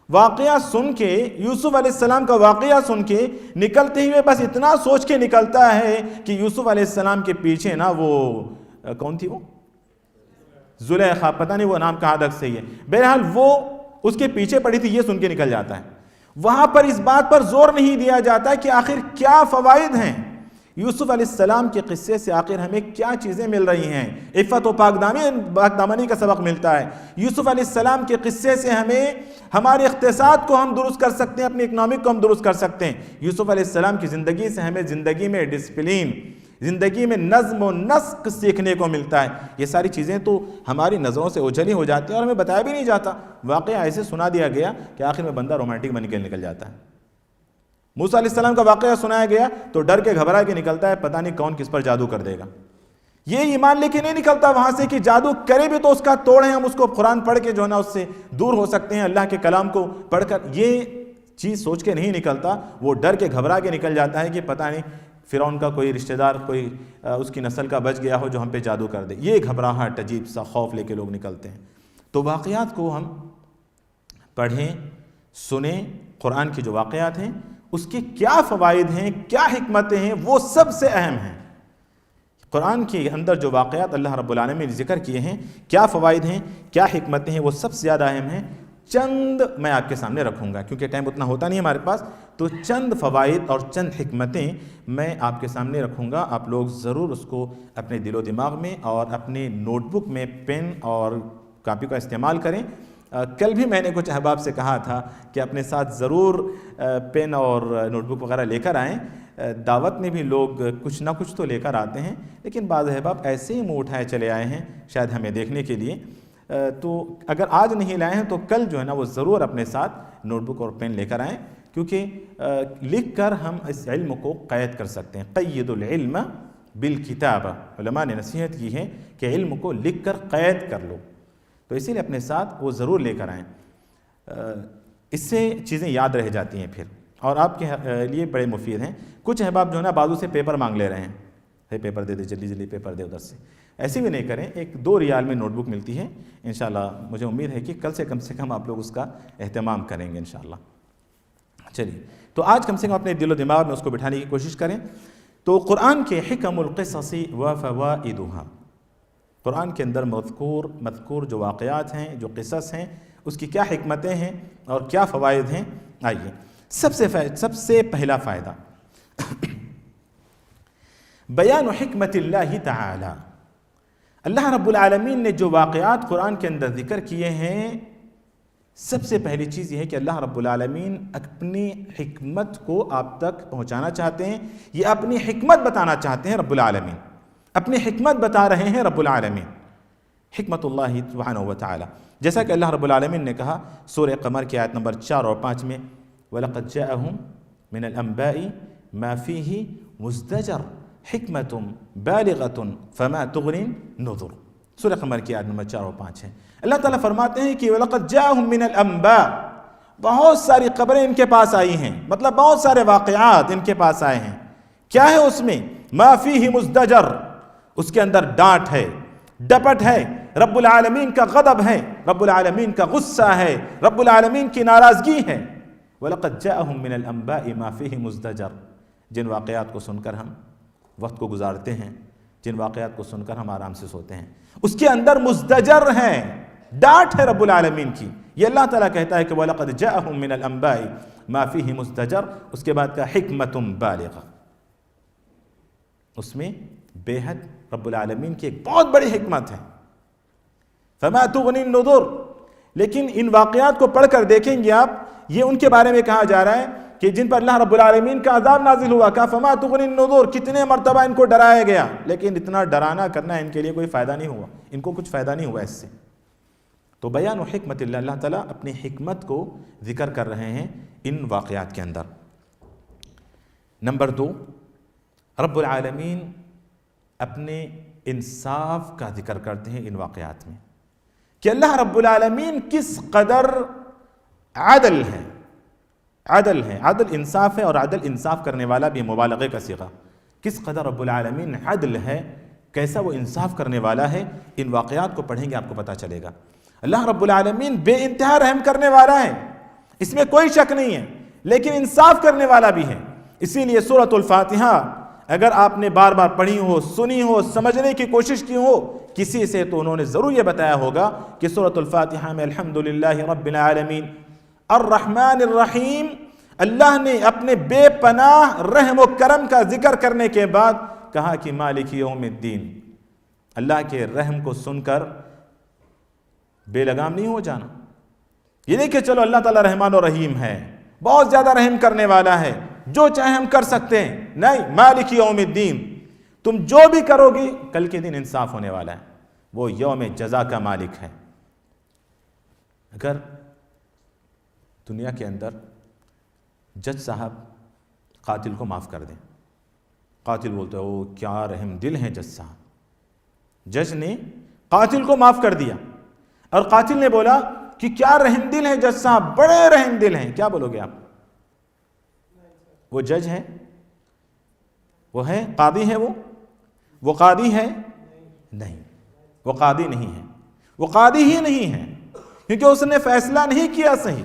واقعہ سن کے، یوسف علیہ السلام کا واقعہ سن کے نکلتے ہوئے بس اتنا سوچ کے نکلتا ہے کہ یوسف علیہ السلام کے پیچھے نا وہ کون تھی، وہ زلیخا، پتہ نہیں وہ نام کہاں تک صحیح ہے، بہرحال وہ اس کے پیچھے پڑی تھی، یہ سن کے نکل جاتا ہے۔ وہاں پر اس بات پر زور نہیں دیا جاتا کہ آخر کیا فوائد ہیں یوسف علیہ السلام کے قصے سے، آخر ہمیں کیا چیزیں مل رہی ہیں۔ عفت و پاک دامنی کا سبق ملتا ہے۔ یوسف علیہ السلام کے قصے سے ہمیں ہمارے اقتصاد کو ہم درست کر سکتے ہیں، اپنی اکنامک کو ہم درست کر سکتے ہیں۔ یوسف علیہ السلام کی زندگی سے ہمیں زندگی میں ڈسپلین، زندگی میں نظم و نسق سیکھنے کو ملتا ہے۔ یہ ساری چیزیں تو ہماری نظروں سے اوجھلی ہو جاتی ہیں اور ہمیں بتایا بھی نہیں جاتا، واقعہ ایسے سنا دیا گیا کہ آخر میں بندہ رومانٹک بن کے نکل جاتا ہے۔ موسیٰ علیہ السلام کا واقعہ سنایا گیا تو ڈر کے گھبرا کے نکلتا ہے، پتہ نہیں کون کس پر جادو کر دے گا۔ یہ ایمان لے کے نہیں نکلتا وہاں سے کہ جادو کرے بھی تو اس کا توڑ ہے، ہم اس کو قرآن پڑھ کے جو ہے نا اس سے دور ہو سکتے ہیں، اللہ کے کلام کو پڑھ کر یہ چیز سوچ کے نہیں نکلتا، وہ ڈر کے گھبرا کے نکل جاتا ہے کہ پتہ نہیں فرعون کا کوئی رشتہ دار، کوئی اس کی نسل کا بچ گیا ہو جو ہم پہ جادو کر دے۔ یہ گھبراہٹ، عجیب سا خوف لے کے لوگ نکلتے ہیں۔ تو واقعات کو ہم پڑھیں، سنیں، قرآن کے جو واقعات ہیں اس کے کیا فوائد ہیں، کیا حکمتیں ہیں، وہ سب سے اہم ہیں۔ قرآن کے اندر جو واقعات اللہ رب العالمین نے ذکر کیے ہیں، کیا فوائد ہیں، کیا حکمتیں ہیں، وہ سب سے زیادہ اہم ہیں۔ چند میں آپ کے سامنے رکھوں گا کیونکہ ٹائم اتنا ہوتا نہیں ہمارے پاس، تو چند فوائد اور چند حکمتیں میں آپ کے سامنے رکھوں گا۔ آپ لوگ ضرور اس کو اپنے دل و دماغ میں اور اپنے نوٹ بک میں پین اور کاپی کا استعمال کریں۔ کل بھی میں نے کچھ احباب سے کہا تھا کہ اپنے ساتھ ضرور پین اور نوٹ بک وغیرہ لے کر آئیں۔ دعوت میں بھی لوگ کچھ نہ کچھ تو لے کر آتے ہیں، لیکن بعض احباب ایسے ہی منہ اٹھائے چلے آئے ہیں شاید ہمیں دیکھنے کے لیے۔ تو اگر آج نہیں لائے ہیں تو کل جو ہے نا وہ ضرور اپنے ساتھ نوٹ بک اور پین لے کر آئیں، کیونکہ لکھ کر ہم اس علم کو قید کر سکتے ہیں۔ قید العلم بالکتابہ، علماء نے نصیحت کی ہے کہ علم کو لکھ کر قید کر لو، تو اسی لیے اپنے ساتھ وہ ضرور لے کر آئیں۔ اس سے چیزیں یاد رہ جاتی ہیں پھر، اور آپ کے لیے بڑے مفید ہیں۔ کچھ احباب جو ہے نا بازو سے پیپر مانگ لے رہے ہیں، ہے پیپر دے دے، جلدی جلدی پیپر دے ادھر سے، ایسے بھی نہیں کریں۔ 1-2 ریال میں نوٹ بک ملتی ہے، انشاءاللہ مجھے امید ہے کہ کل سے کم آپ لوگ اس کا اہتمام کریں گے انشاءاللہ۔ چلیے، تو آج کم سے کم اپنے دل و دماغ میں اس کو بٹھانے کی کوشش کریں۔ تو قرآن کے حکم القصص و فوائدها، قرآن کے اندر مذکور جو واقعات ہیں، جو قصص ہیں، اس کی کیا حکمتیں ہیں اور کیا فوائد ہیں۔ آئیے، سب سے پہلا فائدہ بیان حکمت اللہ تعالی۔ اللہ رب العالمین نے جو واقعات قرآن کے اندر ذکر کیے ہیں، سب سے پہلی چیز یہ ہے کہ اللہ رب العالمین اپنی حکمت کو آپ تک پہنچانا چاہتے ہیں، یہ اپنی حکمت بتانا چاہتے ہیں۔ رب العالمین اپنی حکمت بتا رہے ہیں، رب العالمین حکمت اللہ سبحانہ و تعالی، جیسا کہ اللہ رب العالمین نے کہا سورہ قمر کی آیت نمبر 4 اور 5 میں، وَلَقَدْ جَاءَهُمْ مِنَ الْأَنْبَاءِ مَا فِيهِ مُزْدَجَرٌ حِكْمَةٌ بَالِغَةٌ فَمَا تُغْنِ النُّذُرُ۔ سورہ قمر کی آیت نمبر 4 اور 5 ہے۔ اللہ تعالیٰ فرماتے ہیں کہ وَلَقَدْ جَاءَهُمْ مِنَ الْأَنْبَاءِ، بہت ساری خبریں ان کے پاس آئی ہیں، مطلب بہت سارے واقعات ان کے پاس آئے ہیں۔ کیا ہے اس میں؟ مَا فِيهِ مُزْدَجَرٌ، اس کے اندر ڈانٹ ہے، ڈپٹ ہے، رب العالمین کا غضب ہے، رب العالمین کا غصہ ہے، رب العالمین کی ناراضگی ہے۔ وَلَقَدْ جَاءَهُمْ مِنَ الْأَنْبَاءِ مَا فِيهِ مُزْدَجَرٌ، جن واقعات کو سن کر ہم وقت کو گزارتے ہیں، جن واقعات کو سن کر ہم آرام سے سوتے ہیں، اس کے اندر مزدجر ہے، ڈانٹ ہے رب العالمین کی۔ یہ اللہ تعالیٰ کہتا ہے کہ وَلَقَدْ جَاءَهُمْ مِنَ الْأَنْبَاءِ مَا فِيهِ مُزْدَجَرٌ، اس کے بعد کا حکمۃ بالغہ، اس میں بے حد رب العالمین کی ایک بہت بڑی حکمت ہے۔ فَمَا تُغْنِ النُّذُرُ، لیکن ان واقعات کو پڑھ کر دیکھیں گے آپ، یہ ان کے بارے میں کہا جا رہا ہے کہ جن پر اللہ رب العالمین کا عذاب نازل ہوا، کہا فما تغنی النذور، کتنے مرتبہ ان کو ڈرایا گیا، لیکن اتنا ڈرانا کرنا ان کے لیے کوئی فائدہ نہیں ہوا، ان کو کچھ فائدہ نہیں ہوا اس سے۔ تو بیان و حکمت اللہ، اللہ تعالیٰ اپنی حکمت کو ذکر کر رہے ہیں ان واقعات کے اندر۔ نمبر 2، رب العالمین اپنے انصاف کا ذکر کرتے ہیں ان واقعات میں، کہ اللہ رب العالمین کس قدر عدل ہے، عدل انصاف ہے، اور عدل انصاف کرنے والا بھی مبالغے کا صیغہ، کس قدر رب العالمین عدل ہے، کیسا وہ انصاف کرنے والا ہے، ان واقعات کو پڑھیں گے آپ کو پتہ چلے گا۔ اللہ رب العالمین بے انتہا رحم کرنے والا ہے، اس میں کوئی شک نہیں ہے، لیکن انصاف کرنے والا بھی ہے۔ اسی لیے سورۃ الفاتحہ اگر آپ نے بار بار پڑھی ہو، سنی ہو، سمجھنے کی کوشش کی ہو کسی سے، تو انہوں نے ضرور یہ بتایا ہوگا کہ سورۃ الفاتحہ میں الحمدللہ رب العالمین الرحمن الرحیم، اللہ نے اپنے بے پناہ رحم و کرم کا ذکر کرنے کے بعد کہا کہ مالک یوم الدین۔ اللہ کے رحم کو سن کر بے لگام نہیں ہو جانا، یہ نہیں کہ چلو اللہ تعالیٰ رحمان و رحیم ہے، بہت زیادہ رحم کرنے والا ہے، جو چاہے ہم کر سکتے ہیں، نہیں، مالک یوم الدین، تم جو بھی کرو گی کل کے دن انصاف ہونے والا ہے، وہ یوم جزا کا مالک ہے۔ اگر دنیا کے اندر جج صاحب قاتل کو معاف کر دیں، قاتل بولتے ہیں وہ کیا رحم دل ہیں جج صاحب، جج نے قاتل کو معاف کر دیا اور قاتل نے بولا کہ کیا رحم دل ہیں جج صاحب، بڑے رحم دل ہیں، کیا بولو گے آپ؟ وہ جج ہے، وہ ہے قاضی ہے، وہ قاضی ہے نہیں، وہ قاضی نہیں ہے، وہ قاضی ہی نہیں ہے، کیونکہ اس نے فیصلہ نہیں کیا صحیح،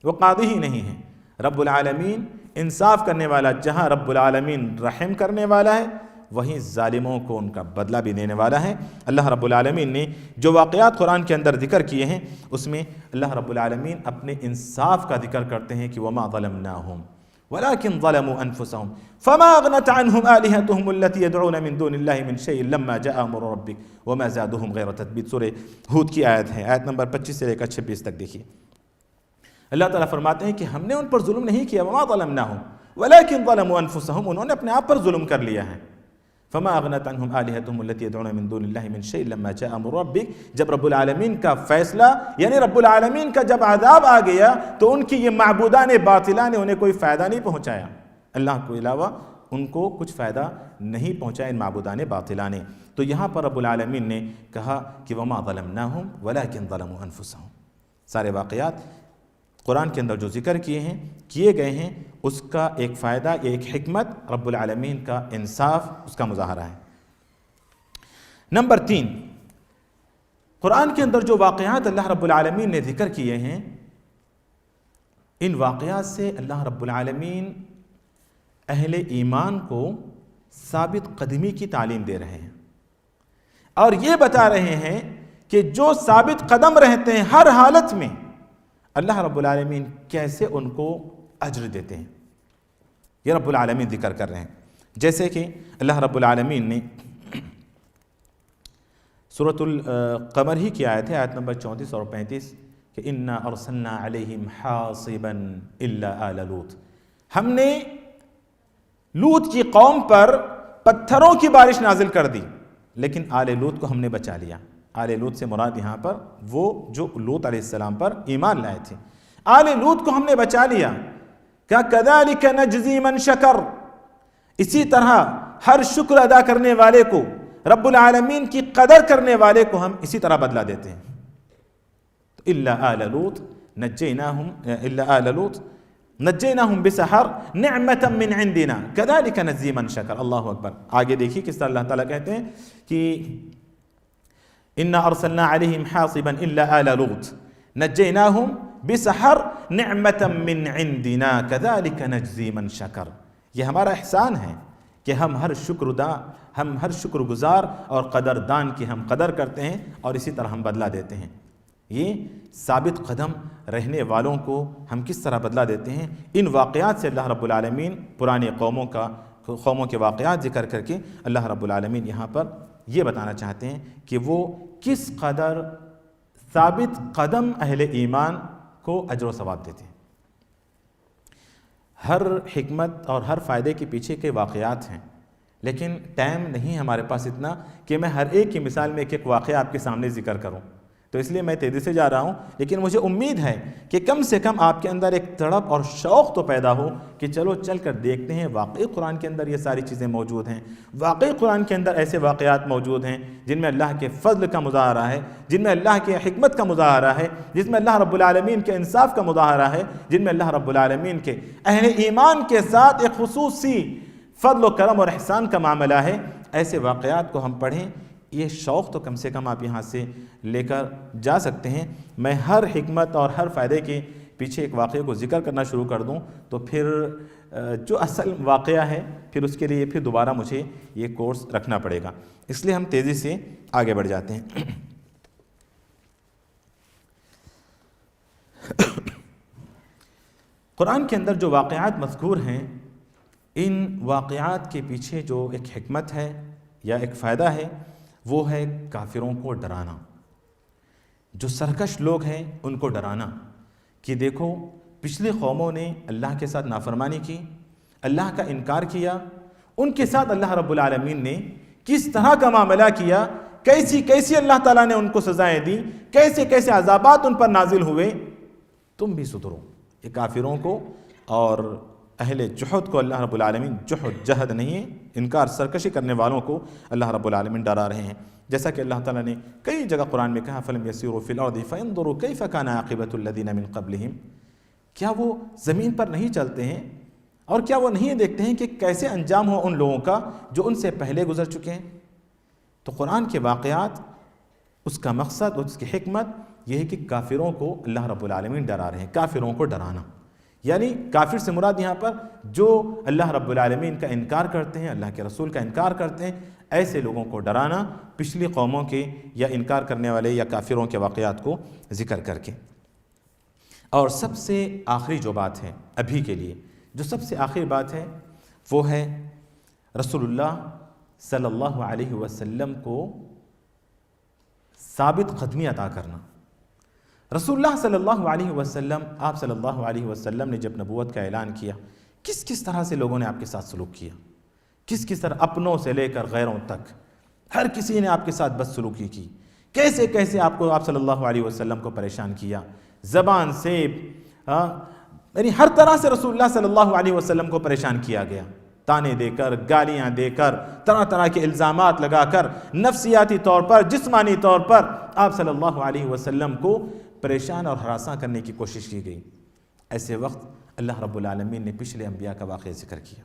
وہ قاضی ہی نہیں ہے۔ رب العالمین انصاف کرنے والا، جہاں رب العالمین رحم کرنے والا ہے وہیں ظالموں کو ان کا بدلہ بھی دینے والا ہے۔ اللہ رب العالمین نے جو واقعات قرآن کے اندر ذکر کیے ہیں اس میں اللہ رب العالمین اپنے انصاف کا ذکر کرتے ہیں کہ وَمَا ظَلَمْنَاهُمْ وَلَكِنْ ظَلَمُوا أَنفُسَهُمْ فَمَا أَغْنَتْ عَنْهُمْ آلِهَتُهُمُ الَّتِي يَدْعُونَ مِن دُونِ اللَّهِ مِن شَيْءٍ لَمَّا جَاءَ أَمْرُ رَبِّكَ وَمَا زَادُوهُمْ غَيْرَ تَتْبِيبٍ۔ سورہ ہود کی آیت ہے، آیت نمبر 25 سے لے کر 26 تک دیکھیے۔ اللہ تعالیٰ فرماتے ہیں کہ ہم نے ان پر ظلم نہیں کیا، وَمَا ظَلَمْنَاهُمْ وَلَكِنْ ظَلَمُوا أَنفُسَهُمْ، انہوں نے اپنے آپ پر ظلم کر لیا ہے۔ فما اغنت عنہم آلہتہم التی یدعون من دون اللہ من شیء لما جاء امر ربک، جب رب العالمین کا فیصلہ یعنی رب العالمین کا جب عذاب آ گیا تو ان کی یہ معبودان باطلہ نے انہیں کوئی فائدہ نہیں پہنچایا، اللہ کے علاوہ ان کو کچھ فائدہ نہیں پہنچایا ان معبودان باطلہ نے۔ تو یہاں پر رب العالمین نے کہا کہ وما ظلمناہم ولکن ظلموا انفسہم۔ سارے واقعات قرآن کے اندر جو ذکر کیے گئے ہیں اس کا ایک فائدہ، ایک حکمت رب العالمین کا انصاف، اس کا مظاہرہ ہے۔ نمبر 3، قرآن کے اندر جو واقعات اللہ رب العالمین نے ذکر کیے ہیں ان واقعات سے اللہ رب العالمین اہل ایمان کو ثابت قدمی کی تعلیم دے رہے ہیں اور یہ بتا رہے ہیں کہ جو ثابت قدم رہتے ہیں ہر حالت میں اللہ رب العالمین کیسے ان کو اجر دیتے ہیں، یہ رب العالمین ذکر کر رہے ہیں۔ جیسے کہ اللہ رب العالمین نے سورۃ القمر ہی کی آیت ہے، آیت نمبر 34 اور 35 کہ انا ارسلنا علیہم حاصبا الا آل لوط، ہم نے لوط کی قوم پر پتھروں کی بارش نازل کر دی لیکن آل لوط کو ہم نے بچا لیا۔ آل لوط سے مراد یہاں پر وہ جو لوط علیہ السلام پر ایمان لائے تھے، آل لوط کو ہم نے بچا لیا۔ کہ کذالک نجزی من شکر، اسی طرح ہر شکر ادا کرنے والے کو، رب العالمین کی قدر کرنے والے کو ہم اسی طرح بدلہ دیتے ہیں۔ الا آل لوط نجیناہم بسحر نعمتا من عندنا کذالک نجزی من شکر۔ اللہ اکبر۔ آگے دیکھیے کس طرح اللہ تعالیٰ کہتے ہیں کہ انا ارسلنا علیہم حاصبا الا آل لوط نجیناہم بسحر نعمتا من عندنا کذالک نجزی من شکر۔ یہ ہمارا احسان ہے کہ ہم ہر شکر گزار اور قدردان کی ہم قدر کرتے ہیں اور اسی طرح ہم بدلہ دیتے ہیں۔ یہ ثابت قدم رہنے والوں کو ہم کس طرح بدلہ دیتے ہیں، ان واقعات سے اللہ رب العالمین پرانے قوموں کے واقعات ذکر کر کے اللہ رب العالمین یہاں پر یہ بتانا چاہتے ہیں کہ وہ کس قدر ثابت قدم اہل ایمان کو اجر و ثواب دیتے ہیں۔ ہر حکمت اور ہر فائدے کے پیچھے کے واقعات ہیں، لیکن ٹائم نہیں ہمارے پاس اتنا کہ میں ہر ایک کی مثال میں ایک ایک واقعہ آپ کے سامنے ذکر کروں، تو اس لیے میں تیزی سے جا رہا ہوں، لیکن مجھے امید ہے کہ کم سے کم آپ کے اندر ایک تڑپ اور شوق تو پیدا ہو کہ چلو چل کر دیکھتے ہیں واقعی قرآن کے اندر یہ ساری چیزیں موجود ہیں، واقعی قرآن کے اندر ایسے واقعات موجود ہیں جن میں اللہ کے فضل کا مظاہرہ ہے، جن میں اللہ کے حکمت کا مظاہرہ ہے، جس میں اللہ رب العالمین کے انصاف کا مظاہرہ ہے، جن میں اللہ رب العالمین کے اہل ایمان کے ساتھ ایک خصوصی فضل و کرم اور احسان کا معاملہ ہے۔ ایسے واقعات کو ہم پڑھیں، یہ شوق تو کم سے کم آپ یہاں سے لے کر جا سکتے ہیں۔ میں ہر حکمت اور ہر فائدے کے پیچھے ایک واقعے کو ذکر کرنا شروع کر دوں تو پھر جو اصل واقعہ ہے پھر اس کے لیے پھر دوبارہ مجھے یہ کورس رکھنا پڑے گا، اس لیے ہم تیزی سے آگے بڑھ جاتے ہیں۔ قرآن کے اندر جو واقعات مذکور ہیں، ان واقعات کے پیچھے جو ایک حکمت ہے یا ایک فائدہ ہے وہ ہے کافروں کو ڈرانا، جو سرکش لوگ ہیں ان کو ڈرانا کہ دیکھو پچھلی قوموں نے اللہ کے ساتھ نافرمانی کی، اللہ کا انکار کیا، ان کے ساتھ اللہ رب العالمین نے کس طرح کا معاملہ کیا، کیسی اللہ تعالیٰ نے ان کو سزائیں دی، کیسے عذابات ان پر نازل ہوئے، تم بھی سدھرو۔ یہ کافروں کو اور اہل جحد کو اللہ رب العالمین، جہد نہیں ہے، انکار سرکشی کرنے والوں کو اللہ رب العالمین ڈرا رہے ہیں، جیسا کہ اللہ تعالیٰ نے کئی جگہ قرآن میں کہا فَلَمْ يَسِيرُوا فِي الْأَرْضِ فَيَنْظُرُوا كَيْفَ كَانَ عَاقِبَةُ الَّذِينَ مِنْ قَبْلِهِمْ، کیا وہ زمین پر نہیں چلتے ہیں اور کیا وہ نہیں دیکھتے ہیں کہ کیسے انجام ہو ان لوگوں کا جو ان سے پہلے گزر چکے ہیں۔ تو قرآن کے واقعات، اس کا مقصد، اس کی حکمت یہ ہے کہ کافروں کو اللہ رب العالمین ڈرا رہے ہیں، کافروں کو ڈرانا، یعنی کافر سے مراد یہاں پر جو اللہ رب العالمین کا انکار کرتے ہیں، اللہ کے رسول کا انکار کرتے ہیں، ایسے لوگوں کو ڈرانا پچھلی قوموں کے یا انکار کرنے والے یا کافروں کے واقعات کو ذکر کر کے۔ اور سب سے آخری جو بات ہے ابھی کے لیے، جو سب سے آخری بات ہے وہ ہے رسول اللہ صلی اللہ علیہ وسلم کو ثابت قدمی عطا کرنا۔ رسول اللہ صلی اللہ علیہ وسلم، آپ صلی اللہ علیہ وسلم نے جب نبوت کا اعلان کیا، کس طرح سے لوگوں نے آپ کے ساتھ سلوک کیا، کس طرح اپنوں سے لے کر غیروں تک ہر کسی نے آپ کے ساتھ بد سلوکی کی، کیسے آپ صلی اللہ علیہ وسلم کو پریشان کیا، زبان سے یعنی ہر طرح سے رسول اللہ صلی اللہ علیہ وسلم کو پریشان کیا گیا، تانے دے کر، گالیاں دے کر، طرح کے الزامات لگا کر، نفسیاتی طور پر، جسمانی طور پر آپ صلی اللہ علیہ وسلم کو پریشان اور ہراساں کرنے کی کوشش کی گئی۔ ایسے وقت اللہ رب العالمین نے پچھلے انبیاء کا واقعہ ذکر کیا۔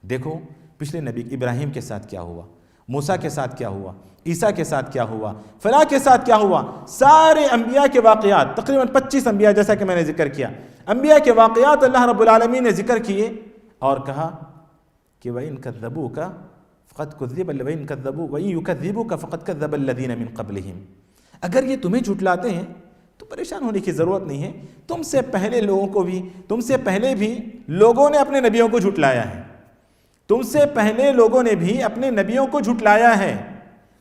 دیکھو پچھلے نبی ابراہیم کے ساتھ کیا ہوا، موسیٰ کے ساتھ کیا ہوا، عیسیٰ کے ساتھ کیا ہوا، فلاں کے ساتھ کیا ہوا، سارے انبیاء کے واقعات، تقریباً 25 انبیاء جیسا کہ میں نے ذکر کیا، انبیاء کے واقعات اللہ رب العالمین نے ذکر کیے اور کہا کہ وَإِن كَذَّبُوكَ فَقَدْ كُذِّبَ وَإِن كَذَّبُوا وَإِن يُكَذِّبُوكَ فَقَدْ كَذَّبَ الَّذِينَ مِن قَبْلِهِمْ، اگر یہ تمہیں جھٹلاتے ہیں تو پریشان ہونے کی ضرورت نہیں ہے، تم سے پہلے لوگوں کو بھی، تم سے پہلے بھی لوگوں نے اپنے نبیوں کو جھٹلایا ہے، تم سے پہلے لوگوں نے بھی اپنے نبیوں کو جھٹلایا ہے،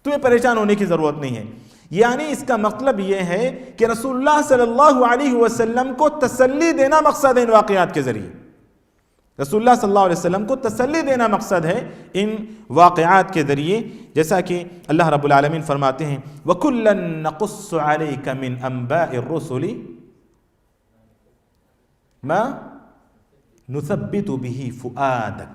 تمہیں پریشان ہونے کی ضرورت نہیں ہے۔ یعنی اس کا مطلب یہ ہے کہ رسول اللہ صلی اللہ علیہ وسلم کو تسلی دینا مقصد ہے ان واقعات کے ذریعے، رسول اللہ صلی اللہ علیہ وسلم کو تسلی دینا مقصد ہے ان واقعات کے ذریعے، جیسا کہ اللہ رب العالمین فرماتے ہیں وَكُلًّا نَقُصُّ عَلَيْكَ مِنْ أَنْبَاءِ الرُّسُلِ مَا نُثَبِّتُ بِهِ فُؤَادَكَ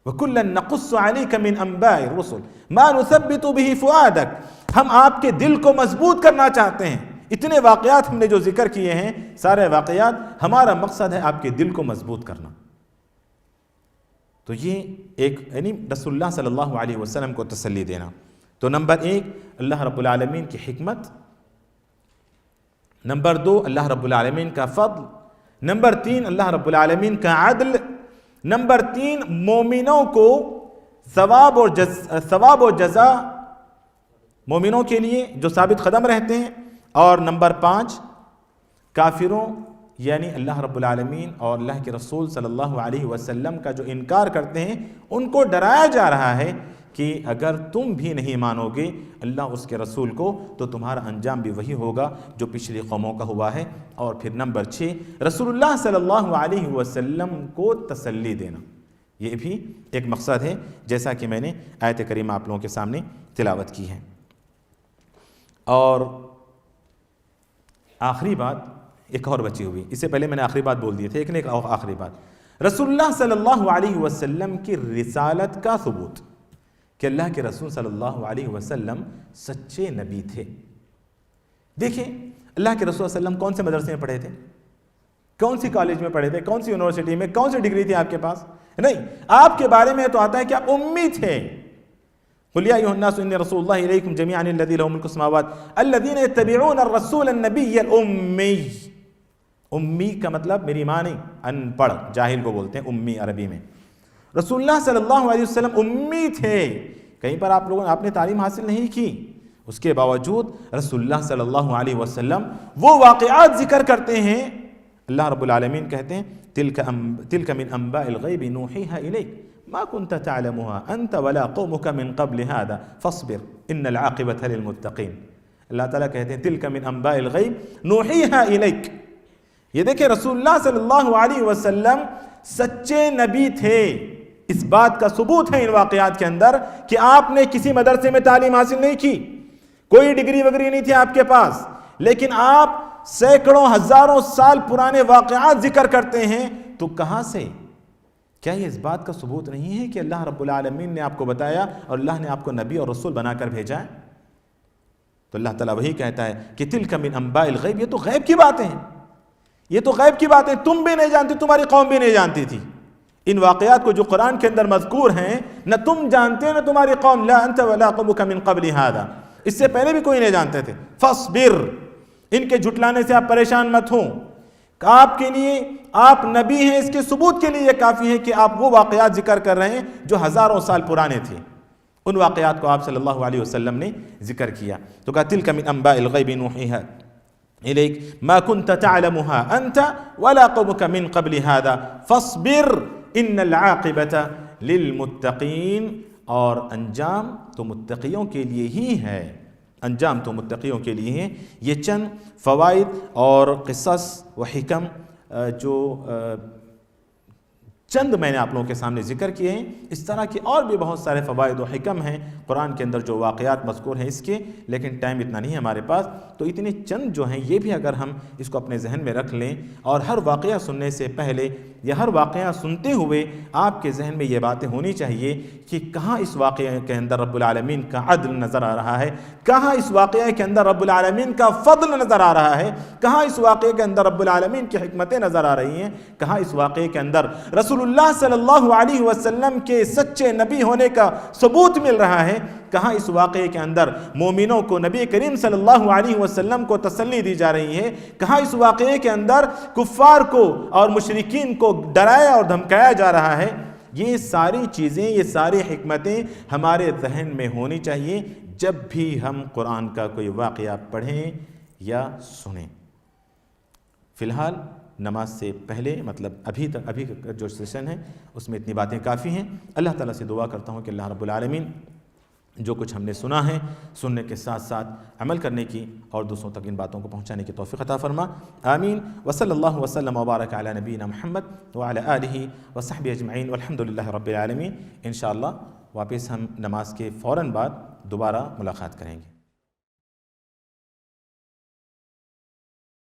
وَكُلًّا نَقُصُّ عَلَيْكَ مِنْ أَنْبَاءِ الرُّسُلِ مَا نُثَبِّتُ بِهِ فُؤَادَكَ، ہم آپ کے دل کو مضبوط کرنا چاہتے ہیں، اتنے واقعات ہم نے جو ذکر کیے ہیں، سارے واقعات، ہمارا مقصد ہے آپ کے دل کو مضبوط کرنا۔ تو یہ ایک یعنی رسول اللہ صلی اللہ علیہ وسلم کو تسلی دینا۔ تو نمبر 1 اللہ رب العالمین کی حکمت، نمبر 2 اللہ رب العالمین کا فضل، نمبر 3 اللہ رب العالمین کا عدل، نمبر 3 مومنوں کو ثواب و جزا مومنوں کے لیے جو ثابت قدم رہتے ہیں، اور نمبر 5 کافروں یعنی اللہ رب العالمین اور اللہ کے رسول صلی اللہ علیہ وسلم کا جو انکار کرتے ہیں ان کو ڈرایا جا رہا ہے کہ اگر تم بھی نہیں مانو گے اللہ اس کے رسول کو تو تمہارا انجام بھی وہی ہوگا جو پچھلی قوموں کا ہوا ہے۔ اور پھر نمبر 6، رسول اللہ صلی اللہ علیہ وسلم کو تسلی دینا، یہ بھی ایک مقصد ہے، جیسا کہ میں نے آیت کریمہ آپ لوگوں کے سامنے تلاوت کی ہے۔ اور آخری بات ایک اور بچی ہوئی، اس سے پہلے میں نے آخری بات بول دی تھی، ایک آخری بات، رسول اللہ صلی اللہ علیہ وسلم کی رسالت کا ثبوت، کہ اللہ کے رسول صلی اللہ علیہ وسلم سچے نبی تھے۔ دیکھیں اللہ کے رسول صلی اللہ علیہ وسلم کون سے مدرسے میں پڑھے تھے، کون سی کالج میں پڑھے تھے، کون سی یونیورسٹی میں، کون سی ڈگری تھی آپ کے پاس؟ نہیں، آپ کے بارے میں تو آتا ہے کہ آپ امی تھے۔ قل یا ایھا الناس انی رسول اللہ الیکم جمیعا الذی لہ ملک السماوات الذین یتبعون الرسول النبی الامی۔ امی کا مطلب میری ماں نہیں، ان پڑھ، جاہل کو بولتے ہیں امی عربی میں۔ رسول اللہ صلی اللہ علیہ وسلم امی تھے، کہیں پر آپ نے تعلیم حاصل نہیں کی، اس کے باوجود رسول اللہ صلی اللہ علیہ وسلم وہ واقعات ذکر کرتے ہیں، اللہ رب العالمین کہتے ہیں تلک من انباء الغیب نوحیها الیک ما كنت تعلمها انت ولا قومك من قبل هذا فاصبر ان العاقبة للمتقین۔ اللہ تعالیٰ کہتے ہیں تلک من انباء الغیب نوحیها الیک۔ یہ دیکھیں رسول اللہ صلی اللہ علیہ وسلم سچے نبی تھے، اس بات کا ثبوت ہے ان واقعات کے اندر کہ آپ نے کسی مدرسے میں تعلیم حاصل نہیں کی، کوئی ڈگری وگری نہیں تھی آپ کے پاس، لیکن آپ سینکڑوں ہزاروں سال پرانے واقعات ذکر کرتے ہیں، تو کہاں سے؟ کیا یہ اس بات کا ثبوت نہیں ہے کہ اللہ رب العالمین نے آپ کو بتایا اور اللہ نے آپ کو نبی اور رسول بنا کر بھیجا ہے؟ تو اللہ تعالیٰ وہی کہتا ہے کہ تلک من انباء الغیب، یہ تو غیب کی باتیں ہیں، یہ تو غیب کی باتیں تم بھی نہیں جانتی، تمہاری قوم بھی نہیں جانتی تھی۔ ان واقعات کو جو قرآن کے اندر مذکور ہیں، نہ تم جانتے نہ تمہاری قوم، لا انت ولا قومک من قبل هذا، اس سے پہلے بھی کوئی نہیں جانتے تھے۔ فاصبر، ان کے جھٹلانے سے آپ پریشان مت ہوں، آپ کے لیے آپ نبی ہیں، اس کے ثبوت کے لیے یہ کافی ہے کہ آپ وہ واقعات ذکر کر رہے ہیں جو ہزاروں سال پرانے تھے، ان واقعات کو آپ صلی اللہ علیہ وسلم نے ذکر کیا۔ تو کہا تلک من انباء الغیب نوحیھا الیک ما کنت تعلمها انت ولا قومک من قبل هذا فاصبر ان العاقبۃ للمتقین، اور انجام تو متقیوں کے لیے ہی ہے، انجام تو متقیوں کے لیے ہیں۔ یہ چند فوائد اور قصص و حکم جو چند میں نے آپ لوگوں کے سامنے ذکر کیے ہیں، اس طرح کی اور بھی بہت سارے فوائد و حکم ہیں قرآن کے اندر جو واقعات مذکور ہیں اس کے، لیکن ٹائم اتنا نہیں ہے ہمارے پاس، تو اتنے چند جو ہیں یہ بھی اگر ہم اس کو اپنے ذہن میں رکھ لیں، اور ہر واقعہ سننے سے پہلے یا ہر واقعہ سنتے ہوئے آپ کے ذہن میں یہ باتیں ہونی چاہیے کہ کہاں اس واقعے کے اندر رب العالمین کا عدل نظر آ رہا ہے، کہاں اس واقعے کے اندر رب العالمین کا فضل نظر آ رہا ہے، کہاں اس واقعے کے اندر رب العالمین کی حکمتیں نظر آ رہی ہیں، کہاں اس واقعے کے اندر رسول اللہ صلی اللہ علیہ وسلم کے سچے نبی ہونے کا ثبوت مل رہا ہے، کہاں اس واقعے کے اندر مومنوں کو نبی کریم صلی اللہ علیہ وسلم کو تسلی دی جا رہی ہے، کہاں اس واقعے کے اندر کفار کو اور مشرکین کو ڈرایا اور دھمکایا جا رہا ہے۔ یہ ساری چیزیں، یہ ساری حکمتیں ہمارے ذہن میں ہونی چاہیے جب بھی ہم قرآن کا کوئی واقعہ پڑھیں یا سنیں۔ فی الحال نماز سے پہلے مطلب ابھی کا جو سیشن ہے اس میں اتنی باتیں کافی ہیں۔ اللہ تعالیٰ سے دعا کرتا ہوں کہ اللہ رب العالمین جو کچھ ہم نے سنا ہے، سننے کے ساتھ ساتھ عمل کرنے کی اور دوسروں تک ان باتوں کو پہنچانے کی توفیق عطا فرما، آمین۔ وصلی اللہ وسلم وبارک علی نبینا محمد وعلی آلہ وصحبہ اجمعین والحمد للہ رب العالمین۔ انشاءاللہ واپس ہم نماز کے فوراً بعد دوبارہ ملاقات کریں گے۔